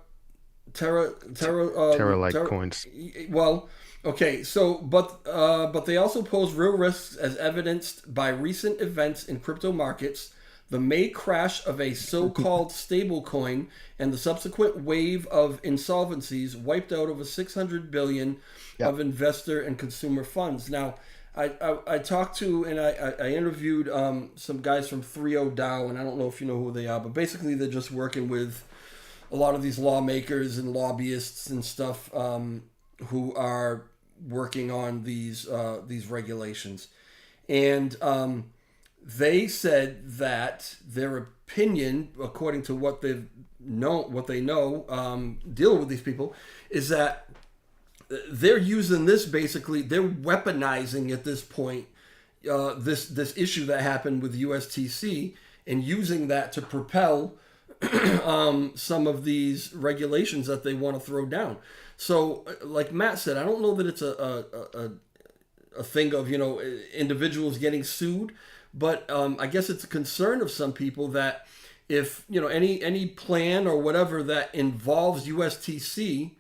Terra-like Terra. coins. Well, okay. So, but they also pose real risks as evidenced by recent events in crypto markets, the May crash of a so-called stablecoin, and the subsequent wave of insolvencies wiped out over 600 billion Yeah. of investor and consumer funds. Now, I talked to and I interviewed some guys from 3.0 DAO, and I don't know if you know who they are, but basically they're just working with a lot of these lawmakers and lobbyists and stuff who are working on these regulations, and they said that their opinion, according to what they know, dealing with these people, is that they're using this basically. They're weaponizing at this point this issue that happened with USTC and using that to propel some of these regulations that they want to throw down. So, like Matt said, I don't know that it's a thing of individuals getting sued, but I guess it's a concern of some people that if any plan or whatever that involves USTC,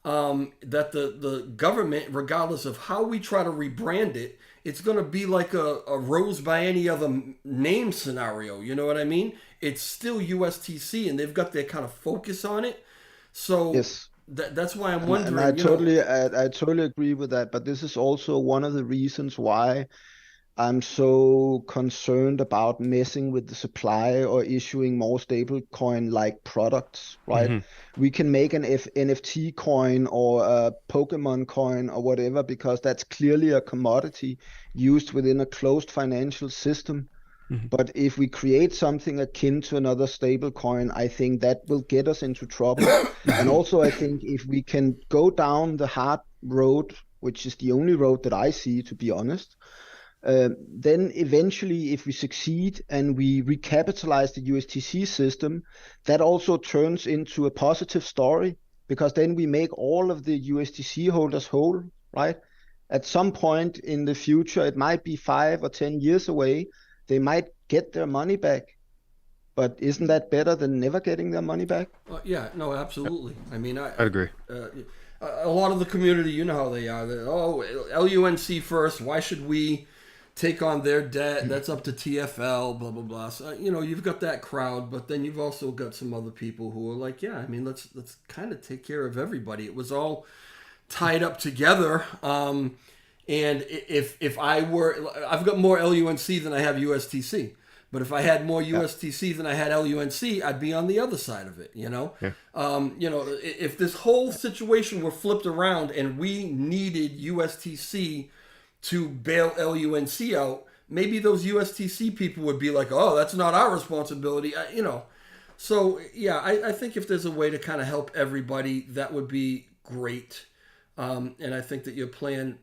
that the government, regardless of how we try to rebrand it, it's going to be like a rose by any other name scenario. You know what I mean? It's still USTC, and they've got their kind of focus on it. So Yes. that's why I'm And I wondering. totally I totally agree with that. But this is also one of the reasons why I'm so concerned about messing with the supply or issuing more stablecoin like products, right? Hmm. We can make an NFT coin or a Pokemon coin or whatever because that's clearly a commodity used within a closed financial system. Hmm. But if we create something akin to another stable coin, I think that will get us into trouble. And also, I think if we can go down the hard road, which is the only road that I see, to be honest, then eventually, if we succeed and we recapitalize the USTC system, that also turns into a positive story because then we make all of the USTC holders whole, right? At some point in the future, it might be 5 or 10 years away, they might get their money back. But isn't that better than never getting their money back? Yeah, no, absolutely. I mean, I'd agree. a lot of the community, you know how they are. Oh, LUNC first. Why should we take on their debt? That's up to TFL. Blah blah blah. So, you've got that crowd, but then you've also got some other people who are like, yeah, I mean, let's kind of take care of everybody. It was all tied up together. And if I've got more LUNC than I have USTC. But if I had more USTC than I had LUNC, I'd be on the other side of it, Yeah. If this whole situation were flipped around and we needed USTC to bail LUNC out, maybe those USTC people would be like, oh, that's not our responsibility, So, yeah, I think if there's a way to kind of help everybody, that would be great. And I think that your plan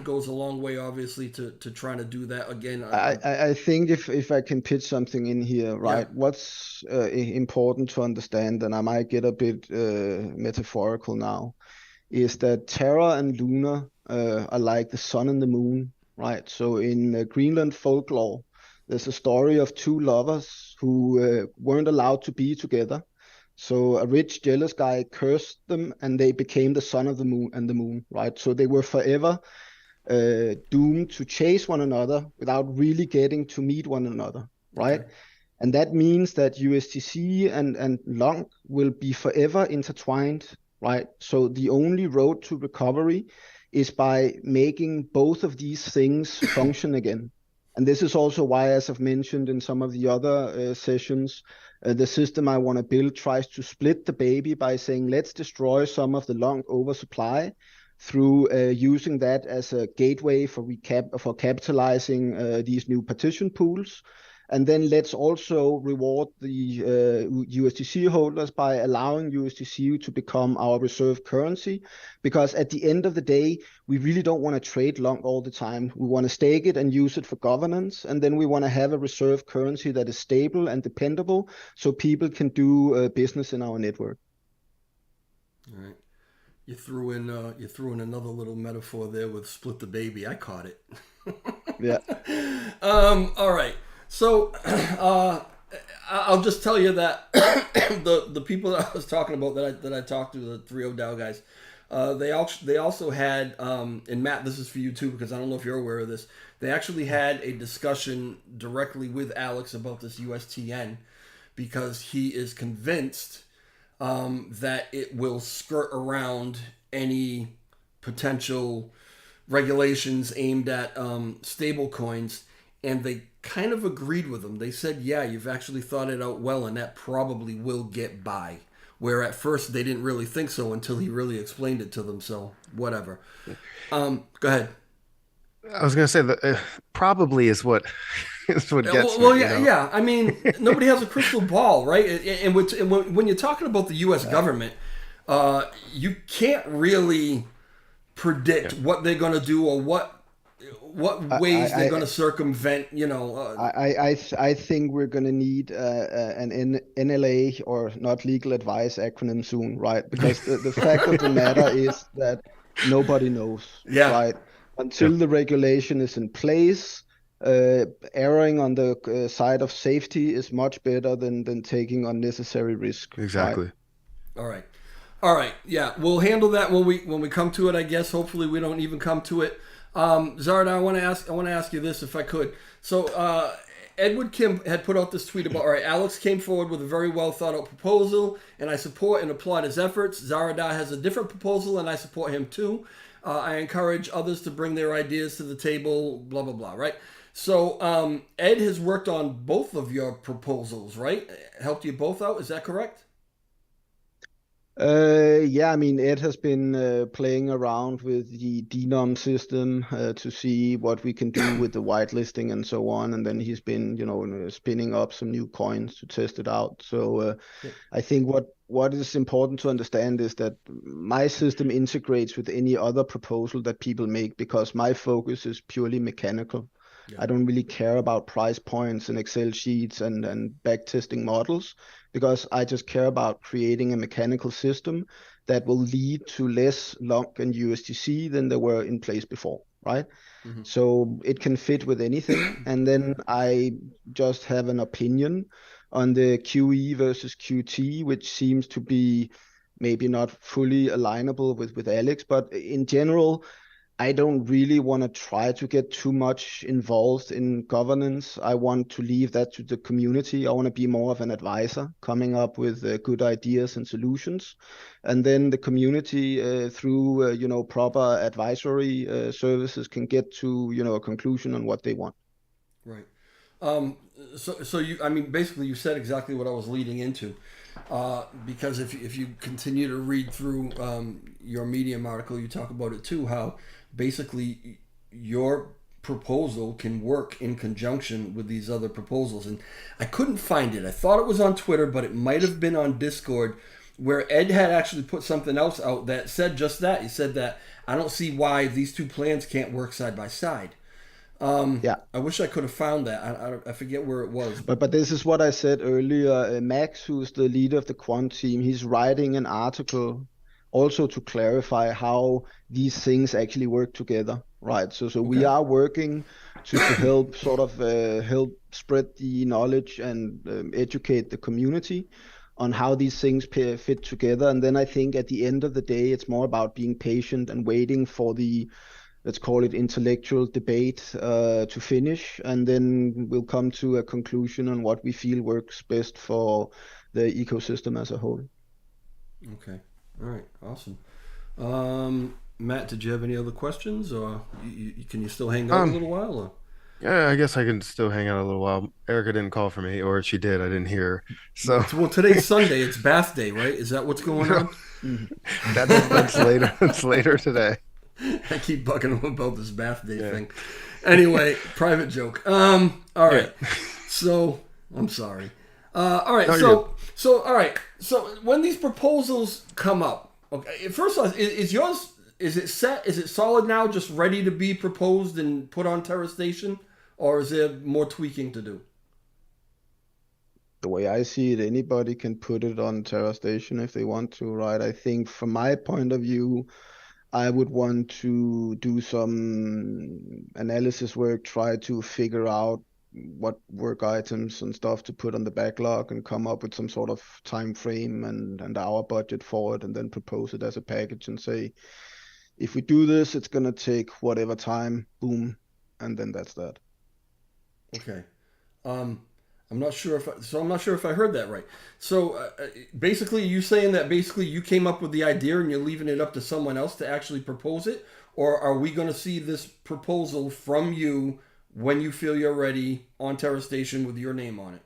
goes a long way, obviously, to trying to do that again. I think if I can pitch something in here, right? Yeah. What's important to understand, and I might get a bit metaphorical now, is that Terra and Luna are like the sun and the moon, right? So in Greenland folklore, there's a story of two lovers who weren't allowed to be together. So a rich, jealous guy cursed them, and they became the son of the moon and the moon, right? So they were forever doomed to chase one another without really getting to meet one another, right? Okay. And that means that USTC and Long will be forever intertwined, right? So the only road to recovery is by making both of these things function again. And this is also why, as I've mentioned in some of the other sessions, the system I want to build tries to split the baby by saying, let's destroy some of the long oversupply through using that as a gateway for capitalizing these new partition pools. And then let's also reward the USDC holders by allowing USDC to become our reserve currency. Because at the end of the day, we really don't want to trade long all the time. We want to stake it and use it for governance. And then we want to have a reserve currency that is stable and dependable so people can do business in our network. All right. You threw in another little metaphor there with split the baby. I caught it. Yeah. All right. So I'll just tell you that the people that I was talking about that I talked to, the 3 DAO guys, they also had and Matt, this is for you too because I don't know if you're aware of this. They actually had a discussion directly with Alex about this USTN because he is convinced that it will skirt around any potential regulations aimed at stable coins, and they kind of agreed with him. They said, yeah, you've actually thought it out well, and that probably will get by. Where at first they didn't really think so until he really explained it to them. So whatever. Go ahead. I was going to say that probably is what gets well, me, yeah, yeah. I mean, nobody has a crystal ball, right? And when you're talking about the U.S. government, you can't really predict what they're going to do or what ways they're going to circumvent. I think we're going to need an NLA or not legal advice acronym soon, right? Because the fact of the matter is that nobody knows, right? Until the regulation is in place, erring on the side of safety is much better than taking unnecessary risk. Exactly. Right? All right. Yeah, we'll handle that when we come to it. I guess hopefully we don't even come to it. Zaradar, I want to ask you this if I could. So Edward Kim had put out this tweet about, all right, Alex came forward with a very well thought out proposal, and I support and applaud his efforts. Zaradar has a different proposal, and I support him too. I encourage others to bring their ideas to the table, blah, blah, blah, right? So Ed has worked on both of your proposals, right? Helped you both out, is that correct? Yeah, I mean, Ed has been playing around with the denom system to see what we can do with the whitelisting and so on. And then he's been, spinning up some new coins to test it out. So I think what is important to understand is that my system integrates with any other proposal that people make because my focus is purely mechanical. Yeah. I don't really care about price points and Excel sheets and backtesting models because I just care about creating a mechanical system that will lead to less LONC and USTC than they were in place before, right? Mm-hmm. So it can fit with anything. And then I just have an opinion on the QE versus QT, which seems to be maybe not fully alignable with Alex, but in general, I don't really want to try to get too much involved in governance. I want to leave that to the community. I want to be more of an advisor, coming up with good ideas and solutions. And then the community, through proper advisory services, can get to a conclusion on what they want. Right. So you, I mean, basically, you said exactly what I was leading into. Because if you continue to read through your Medium article, you talk about it too, how basically your proposal can work in conjunction with these other proposals. And I couldn't find it. I thought it was on Twitter, but it might have been on Discord, where Ed had actually put something else out that said just that. He said that I don't see why these two plans can't work side by side. Yeah, I wish I could have found that. I forget where it was. But this is what I said earlier. Max, who's the leader of the quant team, he's writing an article also to clarify how these things actually work together, right? So okay. We are working to help sort of help spread the knowledge and educate the community on how these things fit together. And then I think at the end of the day, it's more about being patient and waiting for the, let's call it, intellectual debate to finish, and then we'll come to a conclusion on what we feel works best for the ecosystem as a whole. Okay. All right. Awesome. Matt, did you have any other questions, or can you still hang out a little while? Or? Yeah, I guess I can still hang out a little while. Erica didn't call for me, or if she did, I didn't hear. So well, today's Sunday. It's bath day, right? Is that what's going on? That's later. It's later today. I keep bugging him about this bath day thing. Anyway, private joke. All right. Yeah. So I'm sorry. All right. No, so all right. So when these proposals come up, okay. First off, is yours? Is it set? Is it solid now? Just ready to be proposed and put on Terra Station, or is there more tweaking to do? The way I see it, anybody can put it on Terra Station if they want to, right? I think from my point of view, I would want to do some analysis work, try to figure out what work items and stuff to put on the backlog and come up with some sort of time frame and our budget for it, and then propose it as a package and say, if we do this, it's going to take whatever time, boom, and then that's that. Okay. I'm not sure if I heard that right. So basically, you saying that basically you came up with the idea and you're leaving it up to someone else to actually propose it, or are we going to see this proposal from you when you feel you're ready on Terra Station with your name on it?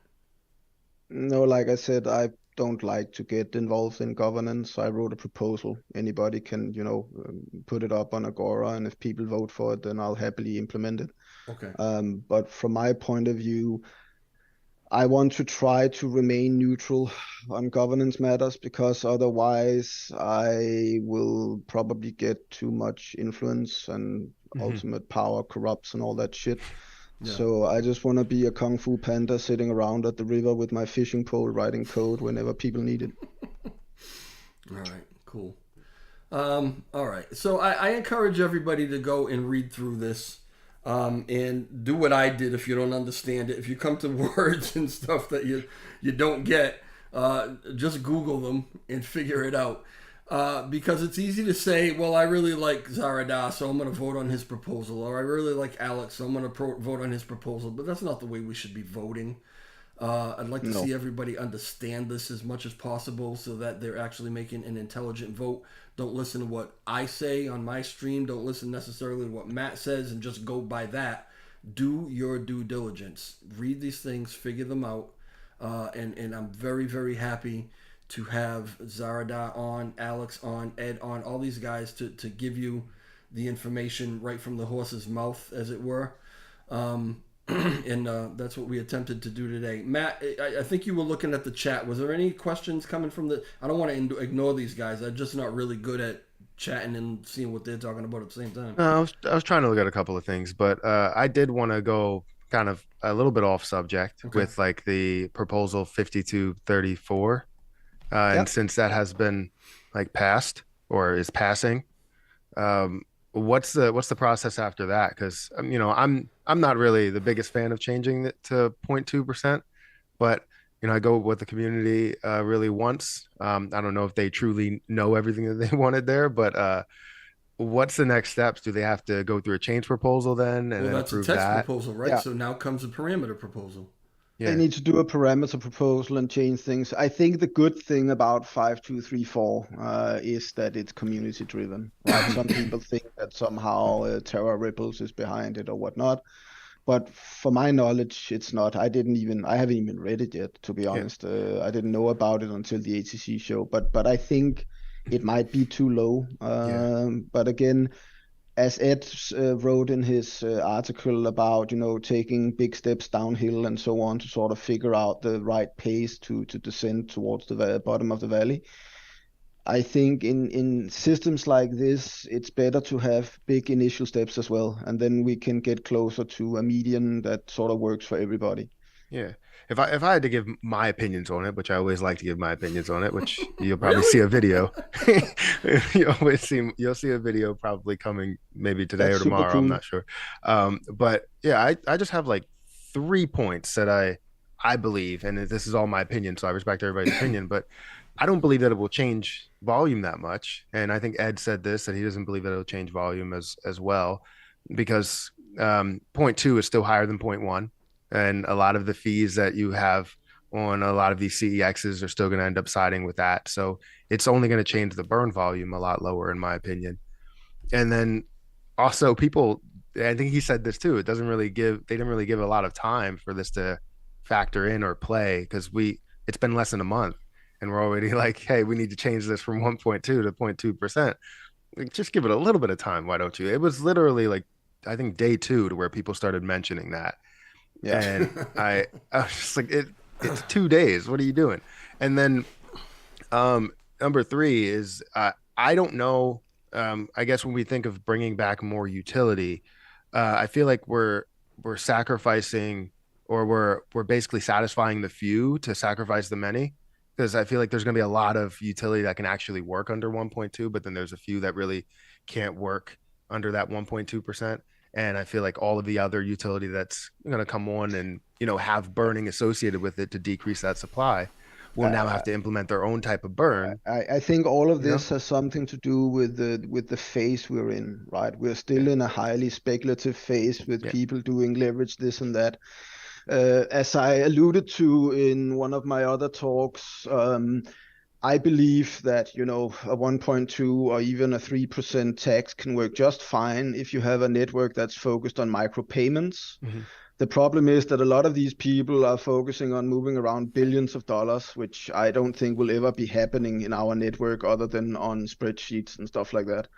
No, like I said, I don't like to get involved in governance. I wrote a proposal. Anybody can, put it up on Agora, and if people vote for it, then I'll happily implement it. Okay. But from my point of view, I want to try to remain neutral on governance matters, because otherwise I will probably get too much influence, and ultimate power corrupts and all that shit. Yeah. So I just want to be a Kung Fu Panda sitting around at the river with my fishing pole writing code whenever people need it. All right, cool. All right. So I encourage everybody to go and read through this. And do what I did if you don't understand it. If you come to words and stuff that you don't get, just Google them and figure it out. Because it's easy to say, well, I really like Zaradar, so I'm going to vote on his proposal, or I really like Alex, so I'm going to vote on his proposal. But that's not the way we should be voting. I'd like to No. see everybody understand this as much as possible so that they're actually making an intelligent vote. Don't listen to what I say on my stream. Don't listen necessarily to what Matt says and just go by that. Do your due diligence. Read these things, figure them out. And I'm very, very happy to have Zarada on, Alex on, Ed on, all these guys to give you the information right from the horse's mouth, as it were. And that's what we attempted to do today. Matt, I think you were looking at the chat. Was there any questions coming from the? I don't want to ignore these guys. I'm just not really good at chatting and seeing what they're talking about at the same time. I was trying to look at a couple of things, but I did want to go kind of a little bit off subject Okay. with like the proposal 5234. And Yep. since that has been like passed or is passing, um, what's the process after that? Because I'm not really the biggest fan of changing it to 0.2%, but I go with what the community really wants. I don't know if they truly know everything that they wanted there, but what's the next steps? Do they have to go through a change proposal then and Well, then that's a approve text that? proposal, right? Yeah. So now comes a parameter proposal. They Yeah. need to do a parameter proposal and change things. I think the good thing about 5234 is that it's community driven, right? Some people think that somehow Terra Ripples is behind it or whatnot. But for my knowledge, it's not. I haven't even read it yet, to be Yeah. honest. I didn't know about it until the ATC show. But I think it might be too low. Yeah. But again, as Ed wrote in his article about, taking big steps downhill and so on to sort of figure out the right pace to descend towards the bottom of the valley. I think in systems like this, it's better to have big initial steps as well, and then we can get closer to a median that sort of works for everybody. Yeah. If I had to give my opinions on it, which I always like to give my opinions on it, which you'll probably see Really? a video. You'll see a video probably coming maybe today That's or super tomorrow. I'm cool. not sure. But yeah, I just have like 3 points that I believe, and this is all my opinion, so I respect everybody's opinion, but I don't believe that it will change volume that much. And I think Ed said this that he doesn't believe that it'll change volume as well, because point two is still higher than point one, and a lot of the fees that you have on a lot of these CEXs are still going to end up siding with that. So it's only going to change the burn volume a lot lower, in my opinion. And then also people, I think he said this too. They didn't really give a lot of time for this to factor in or play because it's been less than a month and we're already like, hey, we need to change this from 1.2 to 0.2%. Like, just give it a little bit of time. Why don't you? It was literally like, I think day two to where people started mentioning that. Yeah. And I was just like, it's 2 days. What are you doing? And then number three is I don't know. I guess when we think of bringing back more utility, I feel like we're sacrificing or we're basically satisfying the few to sacrifice the many. Because I feel like there's going to be a lot of utility that can actually work under 1.2, but then there's a few that really can't work under that 1.2%. And I feel like all of the other utility that's going to come on and have burning associated with it to decrease that supply will now have Uh, to implement their own type of burn. I think all of You know? this has something to do with the phase we're in, right? We're Yeah, still in a highly speculative phase with yeah, people doing leverage this and that. As I alluded to in one of my other talks, I believe that, a 1.2 or even a 3% tax can work just fine if you have a network that's focused on micropayments. hmm The problem is that a lot of these people are focusing on moving around billions of dollars, which I don't think will ever be happening in our network other than on spreadsheets and stuff like that.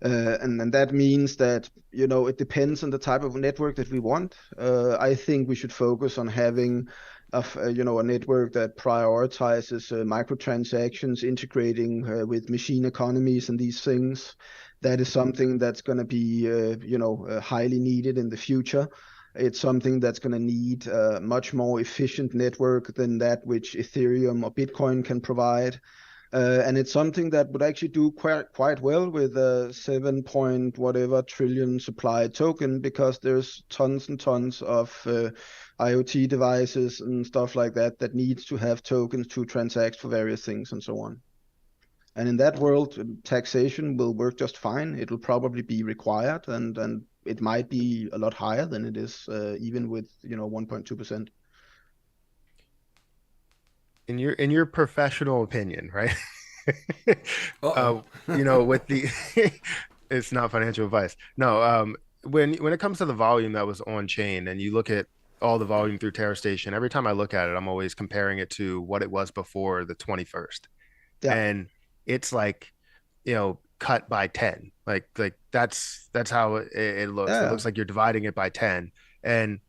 And that means that, it depends on the type of network that we want. I think we should focus on having a network that prioritizes microtransactions, integrating with machine economies and these things. That is something that's going to be, highly needed in the future. It's something that's going to need a much more efficient network than that which Ethereum or Bitcoin can provide. And it's something that would actually do quite well with a 7 point whatever trillion supply token because there's tons and tons of IoT devices and stuff like that that needs to have tokens to transact for various things and so on. And in that world, taxation will work just fine. It'll probably be required, and it might be a lot higher than it is even with 1.2%. In your professional opinion, right? Uh-oh. With the it's not financial advice. No, when it comes to the volume that was on chain and you look at all the volume through Terra Station, every time I look at it, I'm always comparing it to what it was before the 21st. Yeah, And it's like, cut by 10. Like that's how it looks. It yeah. looks like you're dividing it by 10. And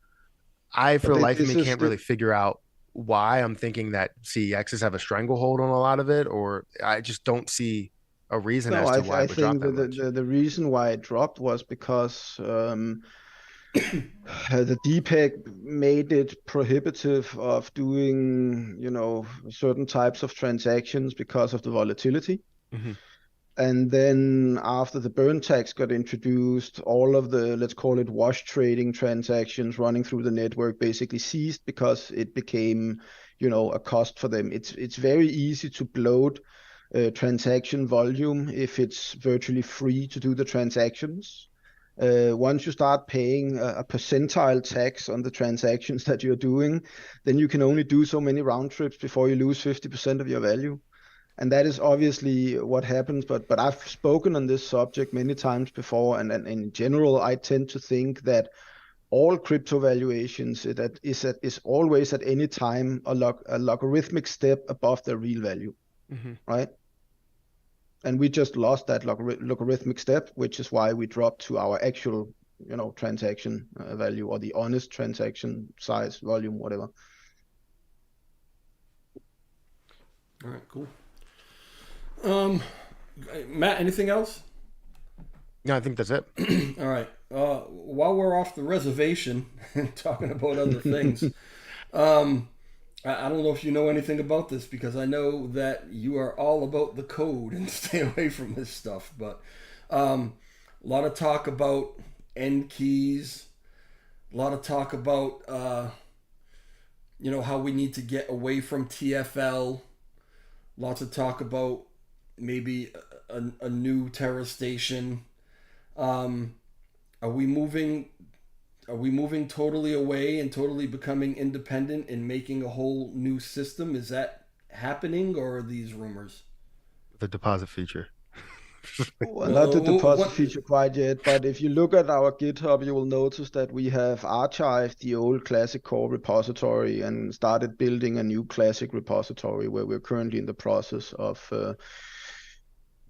I, for But the life of this me, is can't the really figure out why. I'm thinking that CEXs have a stranglehold on a lot of it, or I just don't see a reason no. as to why I it would drop think that that much. the reason why it dropped was because the DPEG made it prohibitive of doing, certain types of transactions because of the volatility. Hmm. And then after the burn tax got introduced, all of the, let's call it wash trading transactions running through the network basically ceased because it became, a cost for them. It's very easy to bloat transaction volume if it's virtually free to do the transactions. Once you start paying a percentile tax on the transactions that you're doing, then you can only do so many round trips before you lose 50% of your value. And that is obviously what happens. But I've spoken on this subject many times before, and in general, I tend to think that all crypto valuations is always at any time a logarithmic step above their real value, Hmm. right? And we just lost that logarithmic step, which is why we dropped to our actual, transaction value, or the honest transaction size, volume, whatever. All right, cool. Um, Matt, anything else? No, I think that's it. All right. While we're off the reservation and talking about other things, I don't know if you know anything about this because I know that you are all about the code and stay away from this stuff. But a lot of talk about end keys, a lot of talk about how we need to get away from TFL. Lots of talk about maybe a new Terra station. Um, are we moving? Are we moving totally away and totally becoming independent and making a whole new system? Is that happening, or are these rumors? The deposit feature. Well, not the Well, deposit what? feature quite yet, but if you look at our GitHub, you will notice that we have archived the old Classic Core repository and started building a new Classic repository where we're currently in the process of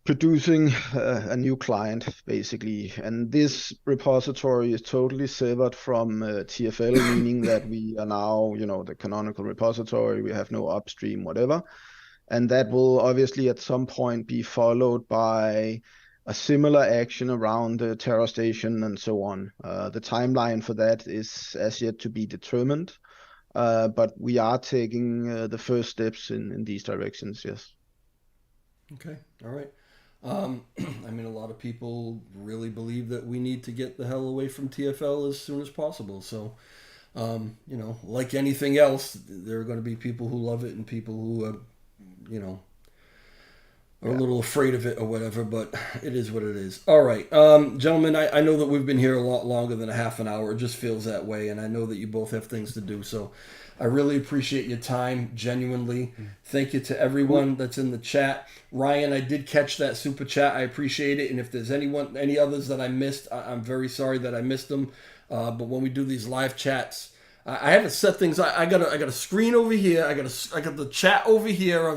producing a new client, basically. And this repository is totally severed from TFL, meaning that we are now, the canonical repository. We have no upstream, whatever. And that will obviously at some point be followed by a similar action around the Terra station and so on. The timeline for that is as yet to be determined, but we are taking the first steps in these directions, yes. Okay, all right. I mean, a lot of people really believe that we need to get the hell away from TFL as soon as possible. So, like anything else, there are going to be people who love it and people who, you know, are a Yeah. little afraid of it or whatever, but it is what it is. All right. Gentlemen, I know that we've been here a lot longer than a half an hour. It just feels that way, and I know that you both have things to do. So I really appreciate your time, genuinely. Thank you to Cool. everyone that's in the chat. Ryan, I did catch that super chat. I appreciate it. And if there's any others that I missed, I'm very sorry that I missed them. But when we do these live chats, I haven't set things. I got a screen over here. I got the chat over here. I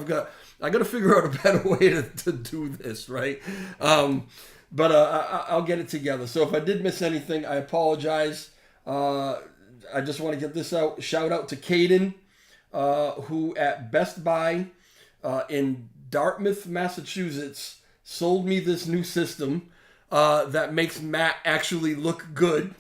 got to figure out a better way to do this, right? But I'll get it together. So if I did miss anything, I apologize. I just want to get this out. Shout out to Caden, who at Best Buy in Dartmouth, Massachusetts, sold me this new system that makes Matt actually look good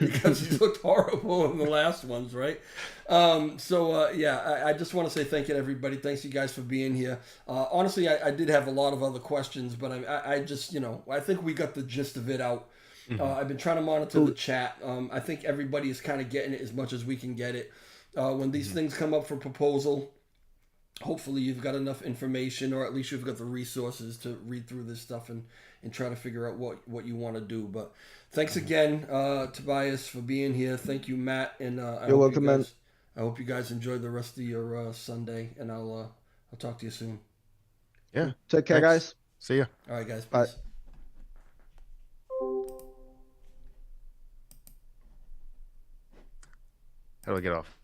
because he's looked horrible in the last ones, right? I just want to say thank you to everybody. Thanks you guys for being here. Honestly, I did have a lot of other questions, but I just, I think we got the gist of it out. I've been trying to monitor the chat. I think everybody is kind of getting it as much as we can get it. When these things come up for proposal, hopefully you've got enough information, or at least you've got the resources to read through this stuff and try to figure out what you want to do. But thanks again, Tobias, for being here. Thank you, Matt, and You're welcome, man. I hope you guys enjoy the rest of your Sunday, and I'll talk to you soon. Yeah. Take care, Thanks. guys. See ya. All right, guys. Bye. Peace. How do I get off?